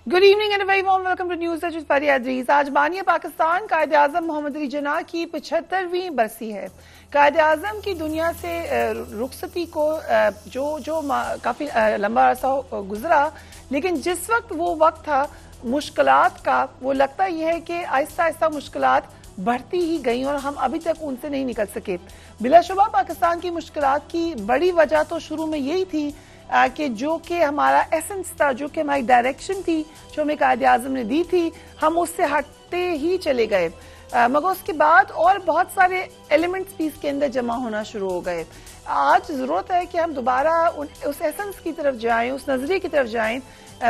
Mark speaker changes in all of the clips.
Speaker 1: Good evening and very warm welcome to News Edge with Fareeha Aziz. आज बानिया पाकिस्तान कायद-ए-आज़म मोहम्मद अली जिन्ना की 75वीं बरसी है। कायद-ए-आज़म की दुनिया से रुखसती को जो काफी लंबा अरसा गुजरा, लेकिन जिस वक्त वो वक्त था मुश्किलात का, वो लगता यह है कि आहिस्ता आहिस्ता मुश्किलात बढ़ती ही गई और हम अभी तक उनसे नहीं निकल सके। बिलाशुबा पाकिस्तान की मुश्किलात की बड़ी वजह तो शुरू में यही थी कि जो कि हमारा एसेंस था, जो कि हमारी डायरेक्शन थी, जो हमें कायद-ए-आज़म ने दी थी, हम उससे हटते ही चले गए। मगर उसके बाद और बहुत सारे एलिमेंट्स भी इसके अंदर जमा होना शुरू हो गए। आज ज़रूरत है कि हम दोबारा उस एसेंस की तरफ जाएं, उस नजरिए की तरफ जाएं।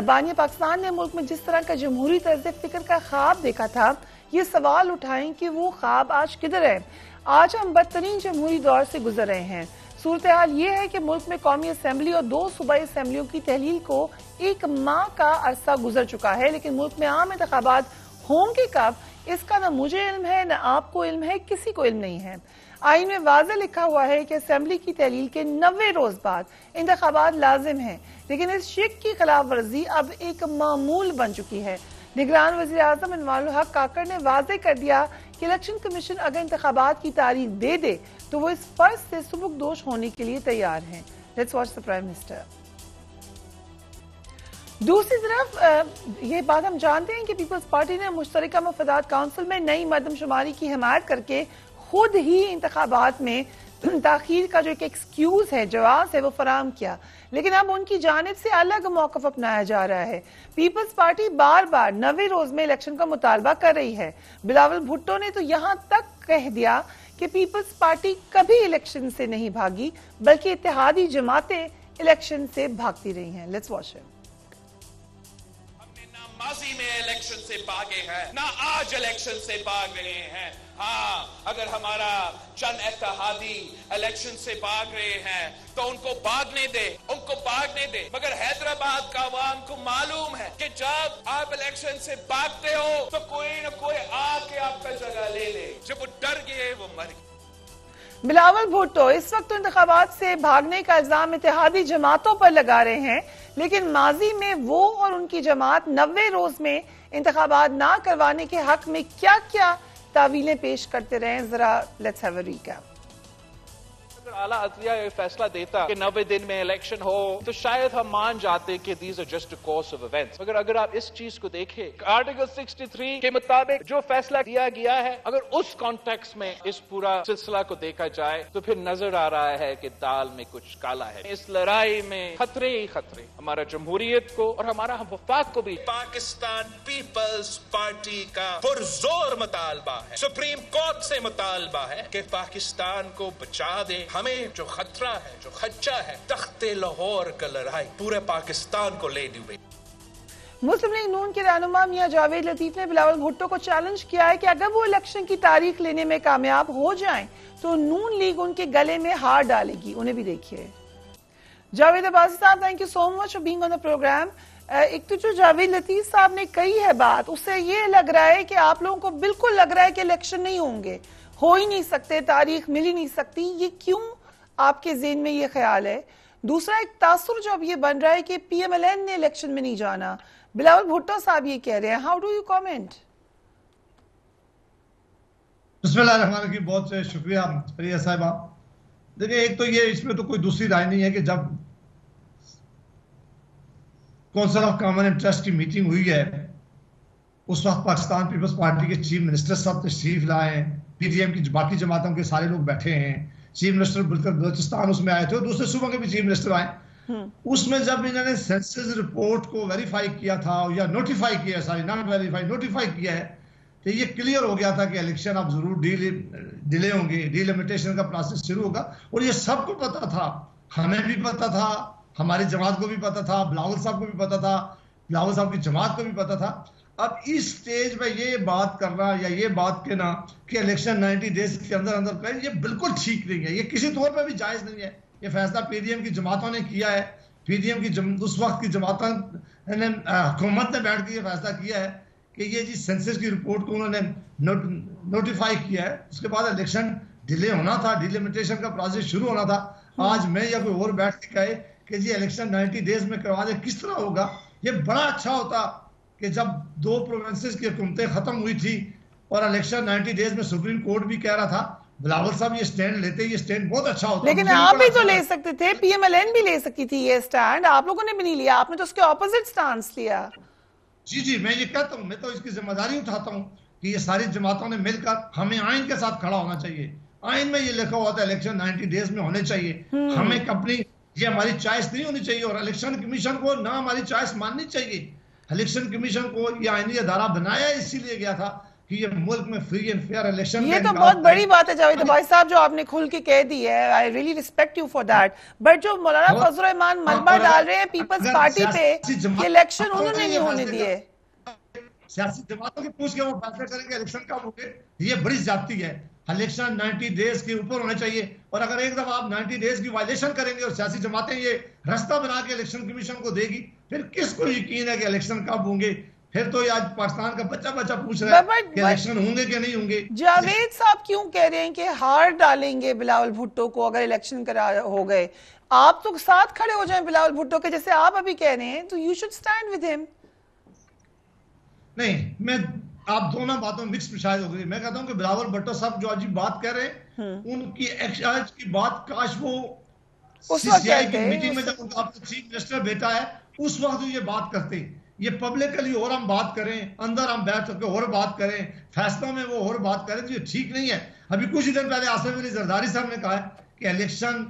Speaker 1: बानिया पाकिस्तान ने मुल्क में जिस तरह का जमहूरी तर्ज फिक्र का ख्वाब देखा था, ये सवाल उठाएं कि वो ख्वाब आज किधर है। आज हम बदतरीन जमहूरी दौर से गुजर रहे हैं। सूरत हाल ये है कि मुल्क में कौमी असम्बली और 2 सूबाई असम्बलियों की तहलील को 1 माह का अरसा गुजर चुका है, लेकिन मुल्क में आम इंतखाबात होंगे कब, इसका न मुझे इल्म है, न आपको इल्म है, किसी को इल्म नहीं है। आईन में वाज़ेह लिखा हुआ है कि असम्बली की तहलील के 90 रोज बाद इंतखाबात लाजिम है, लेकिन इस शिक की खिलाफ वर्जी अब एक मामूल बन चुकी है। निगरान वज़ीर आज़म इनवाल हक काकड़ ने वाज़ेह कर दिया कि इलेक्शन कमीशन अगर इंतखाबात की तारीख दे दे तो वो इस फर्ज से सुबुकदोश होने के लिए तैयार हैं। Let's watch the prime minister. दूसरी तरफ ये बात हम जानते हैं कि पीपल्स पार्टी ने मुश्तरका मफादात काउंसिल में नई मरदमशुमारी की हिमायत करके खुद ही इंतखाबात में ताखीर का जो एक एक्सक्यूज है, जवाब है, वो फराम किया, लेकिन अब उनकी जानिब से अलग मौकफ अपनाया जा रहा है। पीपल्स पार्टी बार बार 90 रोज में इलेक्शन का मुतालबा कर रही है। बिलावल भुट्टो ने तो यहां तक कह दिया कि पीपल्स पार्टी कभी इलेक्शन से नहीं भागी, बल्कि इत्तेहादी जमातें इलेक्शन से भागती रही हैं। Let's watch it.
Speaker 2: माजी में इलेक्शन से भागे हैं, ना आज इलेक्शन से भाग रहे हैं। हाँ, अगर हमारा जन इत्तेहादी इलेक्शन से भाग रहे हैं तो उनको भागने दे, उनको भागने दे। मगर हैदराबाद का आवाम को मालूम है कि जब आप इलेक्शन से भागते हो तो कोई न कोई आके आपका जगह ले ले। जब वो डर गए वो मर गए।
Speaker 1: बिलावल भुट्टो इस वक्त तो इंतखाबात से भागने का इल्जाम इत्तेहादी जमातों पर लगा रहे हैं, लेकिन माजी में वो और उनकी जमात 90 रोज में इंतखाबात ना करवाने के हक में क्या क्या तावीलें पेश करते रहे। जरा लेट्स हैव अ रिकैप।
Speaker 3: आला अदलिया ये फैसला देता कि 90 दिन में इलेक्शन हो तो शायद हम मान जाते कि these are just a course of events. मगर अगर आप इस चीज को देखें, आर्टिकल 63 के मुताबिक जो फैसला दिया गया है, अगर उस कॉन्टेक्स्ट में इस पूरा सिलसिला को देखा जाए तो फिर नजर आ रहा है कि दाल में कुछ काला है। इस लड़ाई में खतरे ही खतरे हमारा जमहूरियत को और हमारा वफाक को भी।
Speaker 2: पाकिस्तान पीपल्स पार्टी का पुरजोर मुतालबा है, सुप्रीम कोर्ट से मुतालबा है कि पाकिस्तान को बचा दे। हमें जो खतरा है, जो खदशा है, तख्ते लाहौर का लड़ाई पूरे पाकिस्तान को ले डूबे।
Speaker 1: मुस्लिम लीग नून के रहनुमा मियां जावेद लतीफ ने बिलावल भुट्टो को चैलेंज किया है कि अगर वो इलेक्शन की तारीख लेने में कामयाब हो जाएं तो नून लीग उनके गले में हार डालेगी। उन्हें भी देखिए। Javed Abbasi sahab, thank you so much for being on the programme. एक तो जो जावेद लतीफ साहब ने कही है बात, उससे ये लग रहा है कि आप लोगों को बिल्कुल लग रहा है कि इलेक्शन नहीं होंगे, हो ही नहीं सकते, तारीख मिल ही नहीं सकती। ये क्यों आपके ज़हन में ये ख्याल है? दूसरा एक तासुर जो अब ये बन रहा है कि PMLN ने इलेक्शन में नहीं जाना। बिलावल भुट्टो साहब ये कह रहे हैं, हाउ डू यू कमेंट?
Speaker 4: बिस्मिल्लाहिर्रहमानिर्रहीम, बहुत शुक्रिया फरिया साहिबा। देखिए, एक तो ये इसमें तो कोई दूसरी राय नहीं है कि जब काउंसिल ऑफ कॉमन इंटरेस्ट की मीटिंग हुई है उस वक्त पाकिस्तान पीपल्स पार्टी के चीफ मिनिस्टर साहब तशरीफ लाए, PDM की बाकी जमातों के सारे लोग बैठे हैं, चीफ मिनिस्टर बलूचिस्तान उसमें आए थे और दूसरे सूबों के भी चीफ मिनिस्टर आए। उसमें जब इन्होंने सेंसस रिपोर्ट को वेरीफाई किया था या नोटिफाई किया, सॉरी नॉट वेरीफाई, नोटिफाई किया है, तो ये क्लियर हो गया था कि इलेक्शन अब जरूर डिले होंगे, डिलिमिटेशन का प्रोसेस शुरू होगा। और ये सबको पता था, हमें भी पता था, हमारी जमात को भी पता था, बिलावल साहब को भी पता था, बिलावल साहब की जमात को भी पता था। अब इस स्टेज पे ये बात करना या ये बात कहना कि इलेक्शन 90 डेज के अंदर अंदर करें, ये बिल्कुल ठीक नहीं है, ये किसी तौर पे भी जायज नहीं है। ये फैसला PDM की जमातों ने किया है, PDM की उस वक्त की जमातों ने, हुकूमत ने बैठ के ये फैसला किया है कि ये जी सेंसस की रिपोर्ट को उन्होंने नोटिफाई किया है। उसके बाद इलेक्शन डिले होना था, डिलिमिटेशन का प्रोसेस शुरू होना था। आज मैं या कोई और बैठ के कहे कि जी इलेक्शन 90 डेज में करवा दे, किस तरह होगा? ये बड़ा अच्छा होता कि जब 2 प्रोविंसेस की हुकूमतें खत्म हुई थी और इलेक्शन 90 डेज में सुप्रीम कोर्ट भी कह रहा था बिलावल साहब ये स्टैंड लेते, ये स्टैंड बहुत अच्छा होता,
Speaker 1: लेकिन आप भी तो ले सकते थे, PMLN भी ले सकती थी ये स्टैंड, आप लोगों ने भी नहीं लिया, आपने तो उसके ऑपोजिट स्टांस लिया।
Speaker 4: जी मैं ये कहता हूँ, मैं तो इसकी जिम्मेदारी उठाता हूँ कि ये सारी जमातों ने मिलकर हमें आइन के साथ खड़ा होना चाहिए। आइन में ये लिखा हुआ था इलेक्शन 90 डेज में होने चाहिए, हमें अपनी ये हमारी चॉइस नहीं होनी चाहिए और इलेक्शन कमीशन को ना हमारी चॉइस माननी चाहिए। इलेक्शन कमीशन को ये आईनी अदारा बनाया इसीलिए गया था कि ये मुल्क में फ्री एंड फेयर इलेक्शन।
Speaker 1: ये तो बहुत बड़ी बात है जावेद भाई साहब जो आपने खुल के कह दी है, I really respect you for that. But जो मौलाना फजल रहमान मलबा डाल रहे हैं पीपल्स पार्टी पे, इलेक्शन उन्होंने नहीं होने दिए।
Speaker 4: सियासी जमातों के पूछ के वो फैसला करेंगे इलेक्शन कब होंगे, ये बड़ी ज्यादती है। इलेक्शन 90 डेज के ऊपर होने चाहिए और अगर एक दफा आप 90 डेज की वायलेशन करेंगे और सियासी जमातें ये रास्ता बना के इलेक्शन कमीशन को देगी, फिर किसको यकीन है कि इलेक्शन कब होंगे? फिर तो आज पाकिस्तान का बच्चा पूछ रहा है कि इलेक्शन होंगे कि नहीं होंगे।
Speaker 1: जावेद साहब क्यों कह रहे हैं कि हार डालेंगे बिलावल भुट्टो को अगर इलेक्शन करा हो गए? आप तो साथ खड़े हो जाएं बिलावल भुट्टो के, जैसे आप अभी कह रहे हैं, तो you should stand with him.
Speaker 4: नहीं, मैं आप दोनों बातों में मिक्स शायद हो गई। मैं कहता हूं कि बिलावल भुट्टो साहब जो आज बात कर रहे हैं उनकी आज की बात काश वो सीसीआई की मीटिंग में जब उनका चीफ मिनिस्टर बेटा है उस वक्त ये बात करते। ये पब्लिकली और हम बात करें, अंदर हम बैठ करके और बात करें, फैसलों में वो और बात करें, तो ये ठीक नहीं है। अभी कुछ दिन पहले आसिफ अली जरदारी साहब ने कहा कि इलेक्शन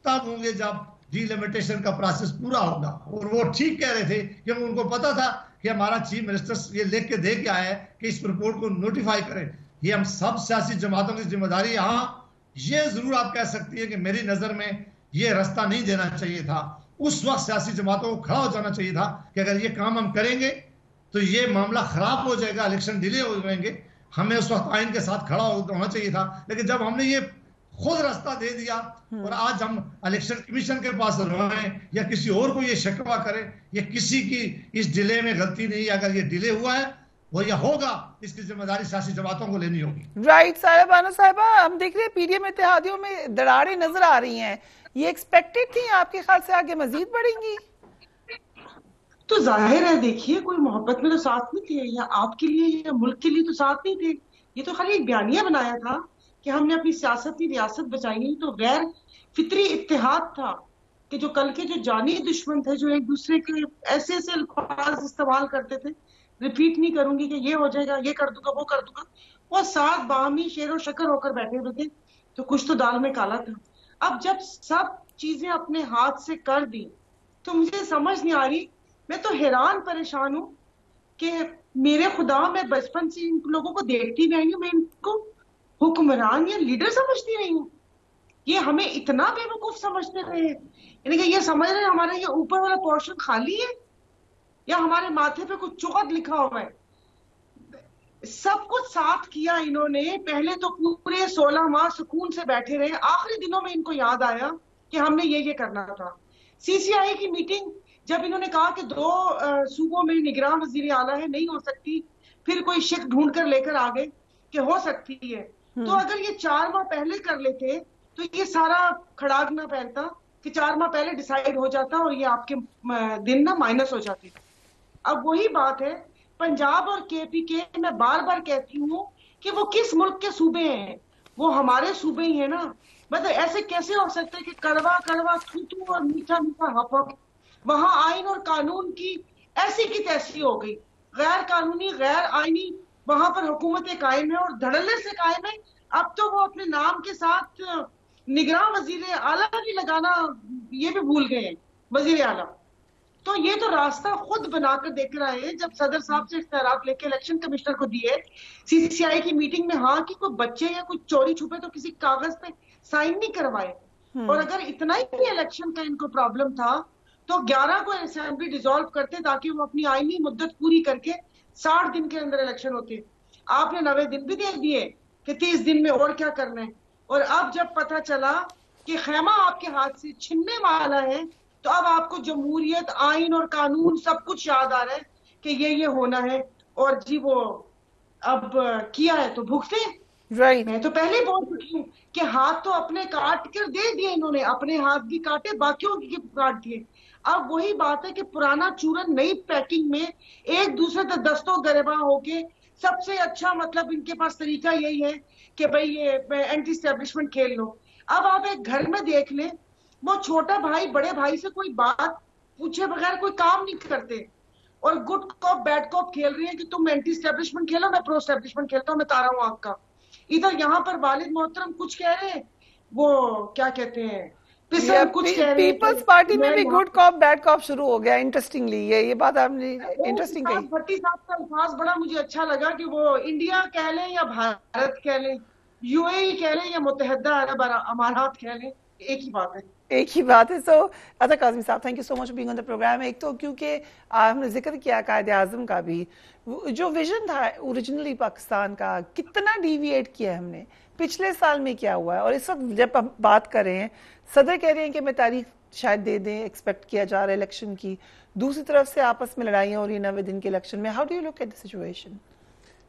Speaker 4: तब होंगे जब डिलिमिटेशन का प्रोसेस पूरा होगा, और वो ठीक कह रहे थे क्योंकि उनको पता था कि हमारा चीफ मिनिस्टर ये लिख के दे के आया है कि इस रिपोर्ट को नोटिफाई करें। ये हम सब सियासी जमातों की जिम्मेदारी है। हाँ, ये जरूर आप कह सकती है कि मेरी नजर में ये रास्ता नहीं देना चाहिए था। उस वक्त सियासी जमातों को खड़ा हो जाना चाहिए था कि अगर ये काम हम करेंगे तो ये मामला खराब हो जाएगा, इलेक्शन डिले हो जाएंगे। हमें उस वक्त आइन के साथ खड़ा होना चाहिए था। लेकिन जब हमने ये खुद रास्ता दे दिया और आज हम इलेक्शन कमीशन के पास रोएं या किसी और को ये शिकवा करें, ये किसी की इस डिले में गलती नहीं। अगर ये डिले हुआ है वो या होगा, इसकी जिम्मेदारी सियासी जमातों को लेनी होगी।
Speaker 1: राइट साहिबा बानो साहिबा, हम देख रहे हैं पीडीएम इत्तेहादियों में दरारें नजर आ रही हैं, ये एक्सपेक्टेड थी? आपके ख्याल से आगे मजीद बढ़ेंगी?
Speaker 5: तो जाहिर है, देखिए कोई मोहब्बत में तो साथ नहीं थे, या आपके लिए या मुल्क के लिए तो साथ नहीं थे। ये तो खाली एक बयानिया बनाया था कि हमने अपनी सियासती रियासत बचाई है। तो गैर फितरी इत्तेहाद था कि जो कल के जो जानी दुश्मन थे, जो एक दूसरे के ऐसे ऐसे अल्फाज इस्तेमाल करते थे, रिपीट नहीं करूंगी कि ये हो जाएगा, ये कर दूंगा, वो कर दूंगा, वो साथ बाहमी शेर व शक्कर होकर बैठे हुए थे। तो कुछ तो दाल में काला था। अब जब सब चीजें अपने हाथ से कर दी तो मुझे समझ नहीं आ रही, मैं तो हैरान परेशान हूं कि मेरे खुदा, मैं बचपन से इन लोगों को देखती रही हूँ, मैं इनको हुक्मरान या लीडर समझती रही हूँ। ये हमें इतना बेवकूफ समझते रहे, यानी कि ये समझ रहे हमारा ये ऊपर वाला पोर्शन खाली है या हमारे माथे पे कुछ चौथ लिखा हुआ है। सब कुछ साथ किया इन्होंने। पहले तो पूरे 16 माह सुकून से बैठे रहे, आखिरी दिनों में इनको याद आया कि हमने ये करना था। सीसीआई की मीटिंग जब इन्होंने कहा कि 2 सूबों में निगरान वजीर आला है, नहीं हो सकती, फिर कोई शिक ढूंढ कर लेकर आ गए कि हो सकती है। तो अगर ये 4 माह पहले कर लेते तो ये सारा खड़ाक ना पहनता कि 4 माह पहले डिसाइड हो जाता और ये आपके दिन ना माइनस हो जाते। अब वही बात है, पंजाब और केपीके, मैं बार बार कहती हूँ कि वो किस मुल्क के सूबे हैं? वो हमारे सूबे ही है ना। मतलब ऐसे कैसे हो सकता है कि कड़वा कड़वा थू और मीठा मीठा हप, वहां आइन और कानून की ऐसी की तैसी हो गई, गैर कानूनी गैर आईनी वहां पर हुकूमतें कायम है और धड़ल्ले से कायम है। अब तो वो अपने नाम के साथ निगरान वजीर आला भी लगाना ये भी भूल गए हैं, वजीर आला। तो ये तो रास्ता खुद बनाकर देख रहे हैं। जब सदर साहब से इख्तियारात लेके इलेक्शन कमिश्नर को दिए, सीसीआई की मीटिंग में, हाँ कि कोई बच्चे या कुछ चोरी छुपे तो किसी कागज पे साइन नहीं करवाए। और अगर इतना ही इलेक्शन का इनको प्रॉब्लम था तो 11 को असेंबली डिसॉल्व करते ताकि वो अपनी आईनी मुद्दत पूरी करके 60 दिन के अंदर इलेक्शन होते। आपने 90 दिन भी दे दिए कि 30 दिन में और क्या करना है। और अब जब पता चला कि खैमा आपके हाथ से छिनने वाला है तो अब आपको जमहूरियत, आइन और कानून सब कुछ याद आ रहा है कि ये होना है। और जी वो अब किया है तो भुगते।
Speaker 1: राइट।
Speaker 5: मैं तो पहले ही बोल चुकी हूँ कि हाथ तो अपने काट कर दे दिए इन्होंने, अपने हाथ भी काटे, बाकियों के काट दिए। अब वही बात है कि पुराना चूरन नई पैकिंग में एक दूसरे से दस्तों गरेबां होके, सबसे अच्छा मतलब इनके पास तरीका यही है कि भाई ये एंटी एस्टेब्लिशमेंट खेल लो। अब आप एक घर में देख लें, वो छोटा भाई बड़े भाई से कोई बात पूछे बगैर कोई काम नहीं करते, और गुड कॉप बैड कॉप खेल रही है कि तुम एंटी एस्टेब्लिशमेंट खेलो, मैं प्रो एस्टेब्लिशमेंट खेलता हूँ, मैं तारा हूँ आग का। इधर यहाँ पर वालिद मोहतरम कुछ कह रहे हैं, वो क्या कहते हैं पिसल कुछ कह रहे हैं।
Speaker 1: पीपल्स पार्टी में भी गुड कॉप बैड कॉप शुरू हो गया। इंटरेस्टिंगली ये बात आपने इंटरेस्टिंग कही।
Speaker 5: भट्टी साहब का अल्फाज बड़ा मुझे अच्छा लगा कि वो इंडिया कह लें या भारत कह लें, यूएई कह लें या मुत्तहिदा अरब अमारात कह लें, एक ही बात है,
Speaker 1: एक ही बात है। सो Ata Kazmi sahab, thank you so much being on the programme. एक तो क्योंकि हमने जिक्र किया कायदे आज़म का भी, जो विजन था ओरिजिनली पाकिस्तान का, कितना डिविएट किया है हमने, पिछले साल में क्या हुआ है। और इस वक्त जब हम बात कर रहे हैं, सदर कह रहे हैं कि मैं तारीख शायद दे दें, एक्सपेक्ट किया जा रहा है इलेक्शन की, दूसरी तरफ से आपस में लड़ाइयाँ हो रही हैं 90 दिन के इलेक्शन में। How do you look at the situation?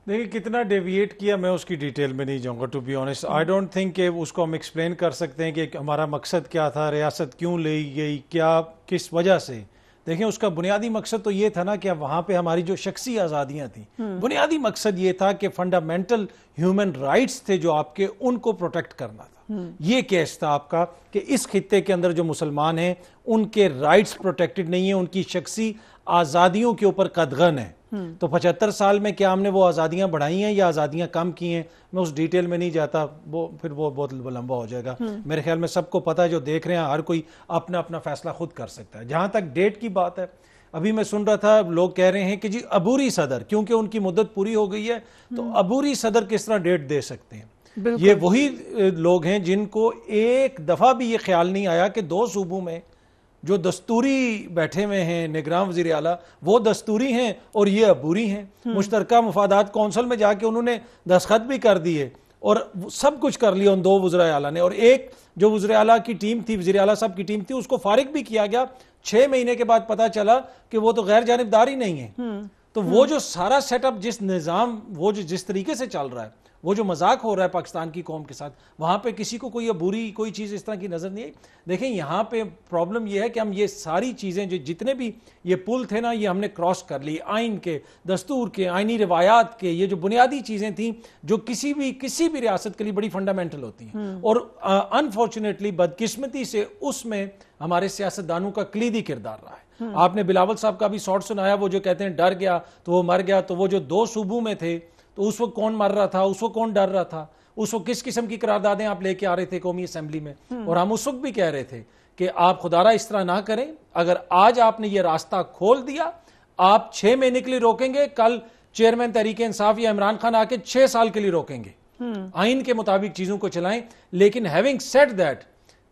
Speaker 6: देखिए कितना डेविएट किया, मैं उसकी डिटेल में नहीं जाऊंगा to be honest. I don't think कि उसको हम एक्सप्लेन कर सकते हैं कि हमारा मकसद क्या था, रियासत क्यों ली गई, क्या किस वजह से। देखें उसका बुनियादी मकसद तो ये था ना कि वहाँ पे हमारी जो शख्सी आज़ादियाँ थी, बुनियादी मकसद ये था कि फंडामेंटल ह्यूमन राइट्स थे जो आपके, उनको प्रोटेक्ट करना था। ये केस था आपका कि इस खित्ते के अंदर जो मुसलमान हैं उनके राइट्स प्रोटेक्टेड नहीं है, उनकी शख्सी आज़ादियों के ऊपर कदगन है। तो 75 साल में क्या हमने वो आज़ादियाँ बढ़ाई हैं या आज़ादियाँ कम की हैं, मैं उस डिटेल में नहीं जाता, वो बहुत लंबा हो जाएगा। मेरे ख्याल में सबको पता है, जो देख रहे हैं हर कोई अपना अपना फैसला खुद कर सकता है। जहाँ तक डेट की बात है, अभी मैं सुन रहा था लोग कह रहे हैं कि जी अबूरी सदर, क्योंकि उनकी मुद्दत पूरी हो गई है तो अबूरी सदर किस तरह डेट दे सकते हैं। ये वही लोग हैं जिनको एक दफ़ा भी ये ख्याल नहीं आया कि 2 सूबों में जो दस्तूरी बैठे हुए हैं निगरान वज़ीर आला, वो दस्तूरी हैं और ये अबूरी हैं। मुश्तरका मुफादात कौंसिल में जाके उन्होंने दस्तखत भी कर दिए और सब कुछ कर लिया उन 2 वज़ीर आला ने, और एक जो वज़ीर आला की टीम थी, वज़ीर आला साहब की टीम थी, उसको फारिग भी किया गया। 6 महीने के बाद पता चला कि वो तो गैर जानिबदार ही नहीं है। तो वो जो सारा सेटअप, जिस निज़ाम, वो जो जिस तरीके से चल रहा है, वो जो मजाक हो रहा है पाकिस्तान की कौम के साथ, वहाँ पे किसी को कोई बुरी कोई चीज़ इस तरह की नज़र नहीं आई। देखें यहाँ पे प्रॉब्लम ये है कि हम ये सारी चीज़ें जो जितने भी ये पुल थे ना, ये हमने क्रॉस कर ली। आइन के, दस्तूर के, आइनी रिवायात के, ये जो बुनियादी चीज़ें थी जो किसी भी रियासत के लिए बड़ी फंडामेंटल होती हैं, और अनफॉर्चुनेटली बदकिस्मती से उसमें हमारे सियासतदानों का कलीदी किरदार रहा है। आपने बिलावल साहब का भी शॉर्ट सुनाया, वो जो कहते हैं डर गया तो वो मर गया। तो वो जो 2 सूबों में थे, तो उस वक्त कौन मर रहा था, उस वक्त कौन डर रहा था, उस वक्त किस किस्म की करारदादें आप लेके आ रहे थे कौमी असेंबली में। और हम उस वक्त भी कह रहे थे कि आप खुदारा इस तरह ना करें, अगर आज आपने ये रास्ता खोल दिया, आप 6 महीने के लिए रोकेंगे, कल चेयरमैन तहरीक इंसाफ या इमरान खान आके 6 साल के लिए रोकेंगे। आइन के मुताबिक चीजों को चलाएं। लेकिन हैविंग सेड दैट,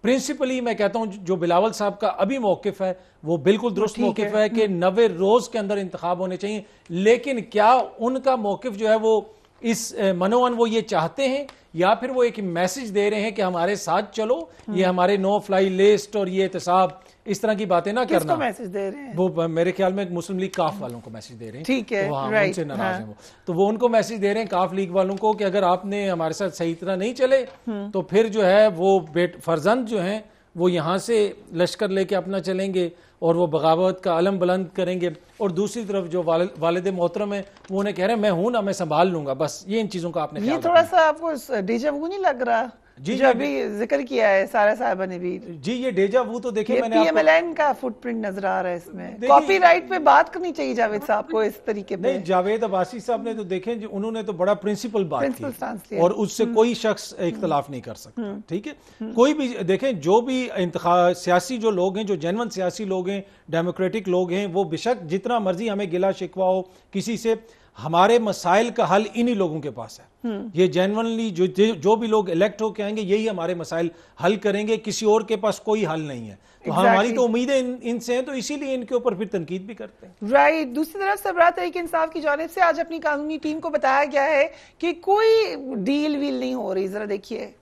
Speaker 6: प्रिंसिपली मैं कहता हूं जो बिलावल साहब का अभी मौकिफ है वो बिल्कुल दुरुस्त मौकिफ है कि 90 रोज के अंदर इंतखाब होने चाहिए। लेकिन क्या उनका मौकिफ जो है वो इस मनोवन वो ये चाहते हैं, या फिर वो एक मैसेज दे रहे हैं कि हमारे साथ चलो, ये हमारे नो फ्लाई लिस्ट और ये एहतसाब, इस तरह की बातें ना करना।
Speaker 1: मैसेज दे रहे हैं?
Speaker 6: वो मेरे ख्याल में मुस्लिम लीग काफ वालों को मैसेज दे रहे हैं।
Speaker 1: ठीक है,
Speaker 6: तो उनसे नाराज
Speaker 1: हाँ।
Speaker 6: हैं वो, तो वो उनको मैसेज दे रहे हैं काफ लीग वालों को कि अगर आपने हमारे साथ सही तरह नहीं चले तो फिर जो है वो फर्जंद जो है वो यहाँ से लश्कर लेके अपना चलेंगे और वो बगावत का अलम बुलंद करेंगे। और दूसरी तरफ जो वालिद मोहतरम है वो उन्हें कह रहे हैं मैं हूं ना, मैं संभाल लूंगा। बस ये इन चीजों का आपने
Speaker 1: ये थोड़ा सा आपको डेजा वू नहीं लग रहा?
Speaker 6: जी,
Speaker 1: जो अभी जिक्र किया है सारा साहबा ने भी।
Speaker 6: जी ये डेजा वू तो देखिए मैंने
Speaker 1: पीएमएलएन का फुटप्रिंट नजर आ रहा है इसमें। कॉपीराइट पे बात करनी चाहिए जावेद साहब को इस तरीके पे।
Speaker 6: नहीं, जावेद अब्बासी साहब ने तो देखें उन्होंने तो बड़ा प्रिंसिपल बात की और उससे कोई शख्स इख्तलाफ नहीं कर सकता। ठीक है, कोई भी देखें, जो भी सियासी जो लोग हैं, जो जेन्युइन सियासी लोग हैं, डेमोक्रेटिक लोग हैं, वो बेशक जितना मर्जी हमें गिला शिकवा हो किसी से, हमारे मसाइल का हल इन्हीं लोगों के पास है। ये जेन्युइनली जो भी लोग इलेक्ट होके आएंगे यही हमारे मसाइल हल करेंगे, किसी और के पास कोई हल नहीं है। तो हमारी तो उम्मीदें इनसे हैं, तो इसीलिए इनके ऊपर फिर तनकीद भी करते हैं।
Speaker 1: राइट। दूसरी तरफ सबरात तहरीक इंसाफ की जानिब से आज अपनी कानूनी टीम को बताया गया है कि कोई डील वील नहीं हो रही। जरा देखिए।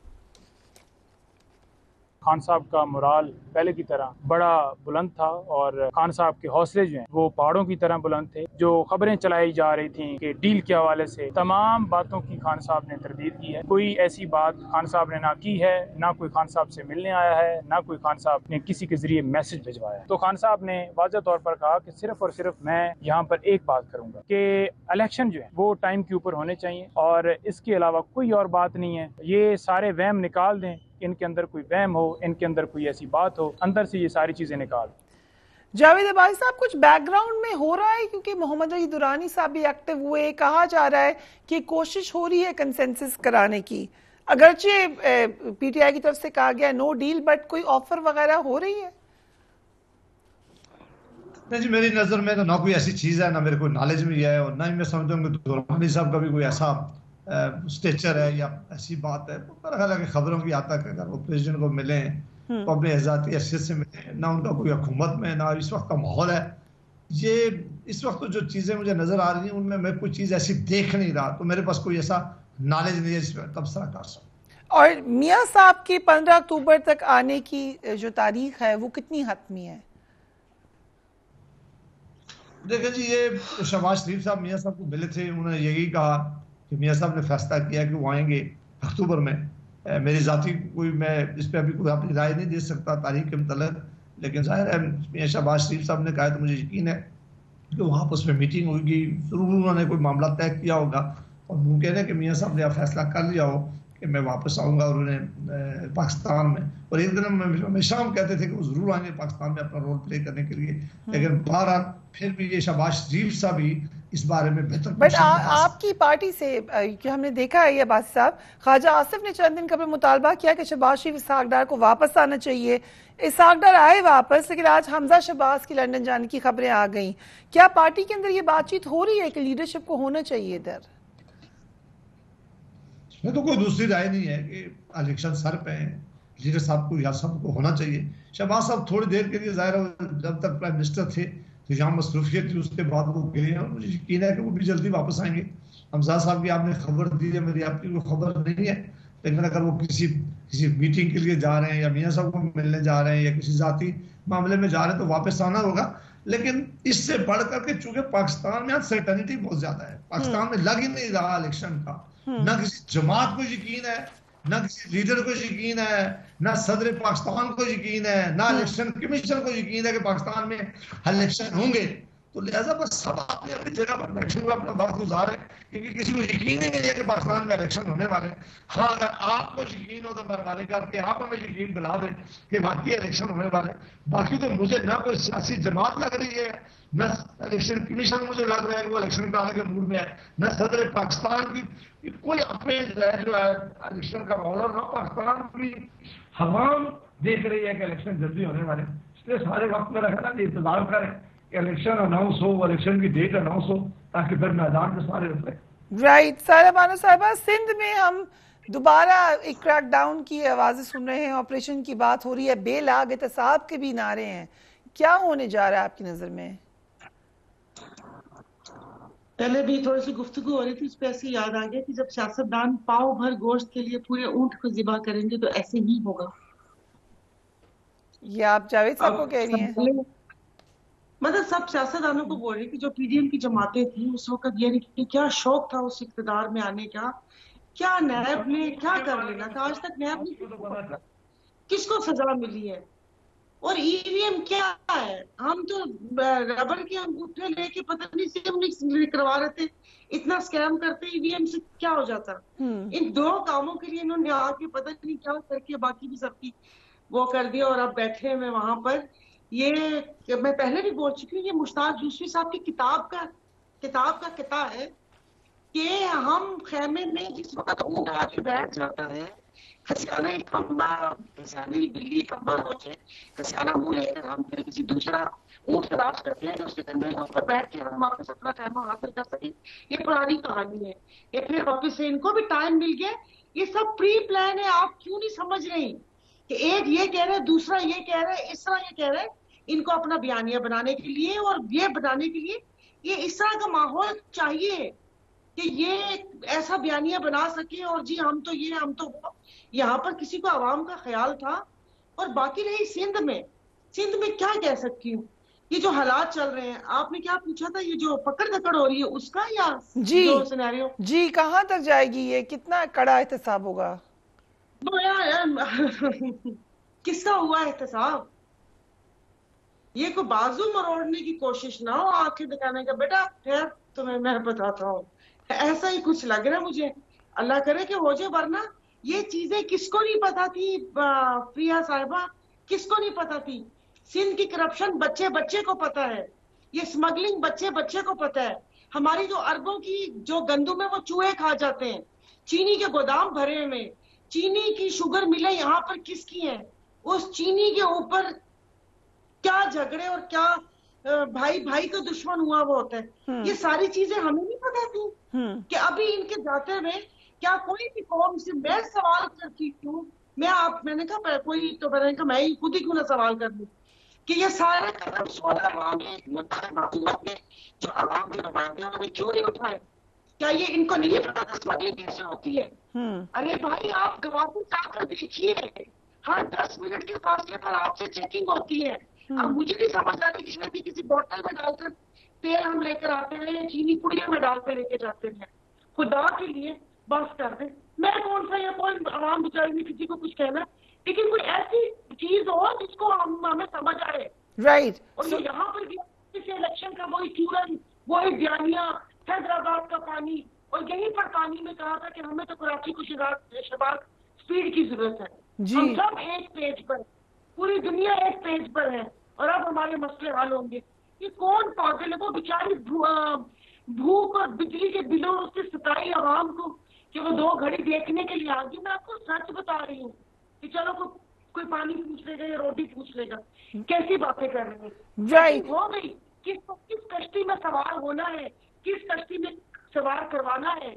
Speaker 7: खान साहब का मोराल पहले की तरह बड़ा बुलंद था और खान साहब के हौसले जो हैं वो पहाड़ों की तरह बुलंद थे। जो खबरें चलाई जा रही थी कि डील के हवाले से तमाम बातों की खान साहब ने तरदीद की है। कोई ऐसी बात खान साहब ने ना की है, ना कोई खान साहब से मिलने आया है, ना कोई खान साहब ने किसी के जरिए मैसेज भिजवाया है। तो खान साहब ने वाज़ेह तौर पर कहा कि सिर्फ और सिर्फ मैं यहाँ पर एक बात करूंगा कि इलेक्शन जो है वो टाइम के ऊपर होने चाहिए और इसके अलावा कोई और बात नहीं है। ये सारे वहम निकाल दें, इनके अंदर कोई वहम हो, इनके अंदर कोई ऐसी बात हो, अंदर से ये सारी चीजें निकाल।
Speaker 1: जावेद अब्बासी साहब, कुछ बैकग्राउंड में हो रहा है क्योंकि मोहम्मद अली दुरानी साहब भी एक्टिव हुए, कहा जा रहा है कि कोशिश हो रही है कंसेंसस कराने की, अगरचे पीटीआई की तरफ से कहा गया नो डील, बट कोई ऑफर वगैरह हो रही है?
Speaker 4: नहीं जी, मेरी नजर में तो ना कोई ऐसी चीज है, ना मेरे को नॉलेज में है और ना ही मैं समझता हूँ कि दुरानी साहब का भी कोई ऐसा स्टेचर है या ऐसी बात है। मेरा ख्याल है कि खबरों की आता है कि अगर वो प्रेसिडेंट को मिले तो अपने एजाती हैसियत से मिले, ना उनका कोई हुकूमत में ना इस वक्त का माहौल है। ये इस वक्त तो जो चीजें मुझे नजर आ रही हैं उनमें मैं कोई चीज ऐसी देख नहीं रहा, तो मेरे पास कोई ऐसा नॉलेज नहीं है जिस पर तबसरा कर सकूं।
Speaker 1: और मियां साहब की 15 अक्टूबर तक आने की जो तारीख है वो कितनी हतमी है?
Speaker 4: देखिए जी, ये शहबाज शरीफ साहब मियां साहब को मिले थे, उन्होंने यही कहा कि मियां साहब ने फैसला किया कि वो आएंगे अक्टूबर में। मेरी जाती कोई मैं इस पर अभी कोई अपनी राय नहीं दे सकता तारीख के मतलब, लेकिन जाहिर है मियां शहबाज शरीफ साहब ने कहा तो मुझे यकीन है कि वहाँ पर उसमें मीटिंग होगी, जरूर उन्होंने कोई मामला तय किया होगा और मुमकिन है कि मियां साहब ने फैसला कर लिया हो कि मैं वापस आऊँगा और उन्हें पाकिस्तान में, और एक दिन हमेशा हम कहते थे कि वो जरूर आएंगे पाकिस्तान में अपना रोल प्ले करने के लिए, लेकिन बहरहाल फिर भी ये शहबाज शरीफ साहब ही इस बारे में बेहतर।
Speaker 1: बट आपकी पार्टी से कि हमने देखा है अब्बासी साहब, ख्वाजा आसिफ ने चंद दिन कबल मुतालबा किया कि शहबाज शरीफ इसहाक डार को वापस आना चाहिए। इसहाक डार आए वापस, लेकिन आज हमजा शहबाज की लंदन जाने की खबरें आ गई। क्या पार्टी के अंदर ये बातचीत हो रही है कि लीडरशिप को होना चाहिए इधर?
Speaker 4: इसमें तो कोई दूसरी राय नहीं है कि इलेक्शन सर पे है, लीडर साहब को या सबको होना चाहिए। शहबाज साहब थोड़ी देर के लिए जाहिर है जब तक प्राइम मिनिस्टर थे तो यहाँ मसरूफियत थी, उसके बाद वो गए और मुझे यकीन है कि वो भी जल्दी वापस आएंगे। हमजा साहब की आपने खबर दी है, मेरी आपकी कोई खबर नहीं है, लेकिन अगर वो किसी मीटिंग के लिए जा रहे हैं या मियाँ साहब को मिलने जा रहे हैं या किसी जाती मामले में जा रहे हैं तो वापस आना होगा। लेकिन इससे बढ़ करके चूंकि पाकिस्तान में अनसर्टेनिटी बहुत ज्यादा है, पाकिस्तान में लग ही नहीं रहा इलेक्शन का, ना किसी जमात को यकीन है, ना किसी लीडर को यकीन है, ना सदर पाकिस्तान को यकीन है, ना इलेक्शन कमीशन को यकीन है कि पाकिस्तान में इलेक्शन होंगे। तो लिहाजा बस सब अपनी अपनी जगह पर इलेक्शन में अपना वक्त गुजार है, क्योंकि किसी को यकीन ही नहीं है कि पाकिस्तान में इलेक्शन होने वाले। हाँ, अगर आपको यकीन हो तो मेहरबानी करके आप हमें यकीन दिला दें कि वाकई इलेक्शन होने वाले। बाकी तो मुझे ना कोई सियासी जमात लग रही है, न इलेक्शन कमीशन मुझे लग रहा है कि वो इलेक्शन कराने के मूड में है, न सदर पाकिस्तान की कोई अपने जो है इलेक्शन का माहौल, ना पाकिस्तान की हवाम देख रही है कि इलेक्शन जल्दी होने वाले। इसलिए सारे वक्त में रखना इंतजार करें कि इलेक्शन अनाउंस हो, इलेक्शन की डेट अनाउंस हो, ताकि फिर मैदान में सारे उतरे।
Speaker 1: राइट। सारा बानो साहिबा, सिंध में हम दोबारा एक क्रैकडाउन की आवाजें सुन रहे हैं, ऑपरेशन की बात हो रही है, बेलाग एहतसाब के भी नारे हैं, क्या होने जा रहा है आपकी नजर में?
Speaker 5: पहले भी थोड़ी सी गुफ्तगू हो रही थी, उस पर ऐसे याद आ गया कि जब सियासतदान पाव भर गोश्त के लिए पूरे ऊंट को ज़िबा करेंगे तो ऐसे ही होगा।
Speaker 1: ये आप जावेद साहब को कह रही हैं?
Speaker 5: मतलब सब सियासतदानों को बोल रही कि जो पीडीएम की जमातें थी उस वक्त ये कि क्या शौक था उस इक़्तिदार में आने का, क्या नैब ने क्या कर लेना था, आज तक नैब ने किसको सजा मिली है, और ईवीएम क्या है। हम तो रबर के अंगूठे लेके पता नहीं सिम करवा रहे थे, इतना स्कैम करते ईवीएम से क्या हो जाता। इन दो कामों के लिए इन्होंने आके पता नहीं क्या करके बाकी भी सबकी वो कर दिया, और अब बैठे हुए वहां पर। ये मैं पहले भी बोल चुकी हूँ, ये मुश्ताक यूसुफी साहब की किताब का किता है कि हम खेमे में जिस वक्त ऊँट आके बैठ जाता है, खसियाना खंबा खसियानी बिल्ली खंबा होते, खसियाना मुंह लेकर हम फिर किसी दूसरा ऊँट तलाश करते हैं उसके कंधे के ऊपर बैठ के हम वापस अपना खेमा हासिल कर सके। ये पुरानी कहानी है, ये फिर वापस से इनको भी टाइम मिल गया। ये सब प्री प्लान है। आप क्यों नहीं समझ रही कि एक ये कह रहे हैं, दूसरा ये कह रहा है, इस तरह ये कह रहे हैं, इनको अपना बयानिया बनाने के लिए और ये बनाने के लिए ये इस तरह का माहौल चाहिए कि ये ऐसा बयानिया बना सके। और जी हम तो ये हम तो वो, यहाँ पर किसी को आवाम का ख्याल था और बाकी रही सिंध में क्या कह सकती हूँ, ये जो हालात चल रहे हैं, आपने क्या पूछा था, ये जो पकड़ धकड़ हो रही है उसका या
Speaker 1: जी
Speaker 5: जो सिनेरियो
Speaker 1: जी कहाँ तक जाएगी ये, कितना कड़ा एहतसाब होगा?
Speaker 5: तो यार किसका हुआ एहतसाब? ये को बाजू मरोड़ने की कोशिश ना हो, आंखें दिखाने का, बेटा खैर तुम्हें मैं बताता हूँ, ऐसा ही कुछ लग रहा है मुझे। अल्लाह करे कि हो जाए, वरना ये चीजें किसको नहीं पता थी प्रिया साहिबा, किसको नहीं पता थी? सिंध की करप्शन बच्चे बच्चे को पता है, ये स्मगलिंग बच्चे बच्चे को पता है। हमारी जो अरबों की जो गंदुम है वो चूहे खा जाते हैं, चीनी के गोदाम भरे हुए, चीनी की शुगर मिले यहाँ पर किसकी है? उस चीनी के ऊपर क्या झगड़े और क्या भाई भाई का दुश्मन हुआ वो होता है। ये सारी चीजें हमें नहीं पता थी कि अभी इनके जाते हुए क्या कोई भी कौम से, मैं सवाल करती हूँ, मैंने कहा कोई तो मैंने कहा मैं खुद ही क्यों ना सवाल कर लूं कि ये सारे कदम 16 में जो आवाम के नुमाइंदे उन्होंने क्यों नहीं उठाए? क्या ये इनको नहीं पता था स्मगलिंग कैसे होती है? अरे भाई आप गवाही ताकत देखिए, हर 10 मिनट के फासले पर आपसे चेकिंग होती है। अब मुझे नहीं समझ आ रही, किसी भी किसी बोतल में डालकर तेल हम लेकर आते हैं, चीनी पुड़िया में डालकर लेके जाते हैं। खुदा के लिए बस कर दे, मैं कौन सा ये कोई आवाम बेचारी नहीं किसी को कुछ कहना, लेकिन कोई ऐसी चीज हो जिसको हमें समझ आए।
Speaker 1: राइट।
Speaker 5: और so, यहाँ पर भी इलेक्शन का वही चूरन, वही बयानिया, हैदराबाद का पानी, और यहीं पर पानी में कहा था कि हमें तो कराची को शबाब स्पीड की जरूरत है। हम सब एक पेज पर, पूरी दुनिया एक पेज पर है, और अब हमारे मसले हल होंगे। ये कौन पागल है? वो बेचारी भूख और बिजली के बिलों से सताई आवाम को कि वो 2 घड़ी देखने के लिए आ गई। मैं आपको सच बता रही हूँ कि चलो कोई पानी पूछ लेगा या रोटी पूछ लेगा, कैसी बातें कर रहे हैं।
Speaker 1: राइट
Speaker 5: हो गई, किस कश्ती में सवार होना है, किस कश्ती में सवार करवाना है,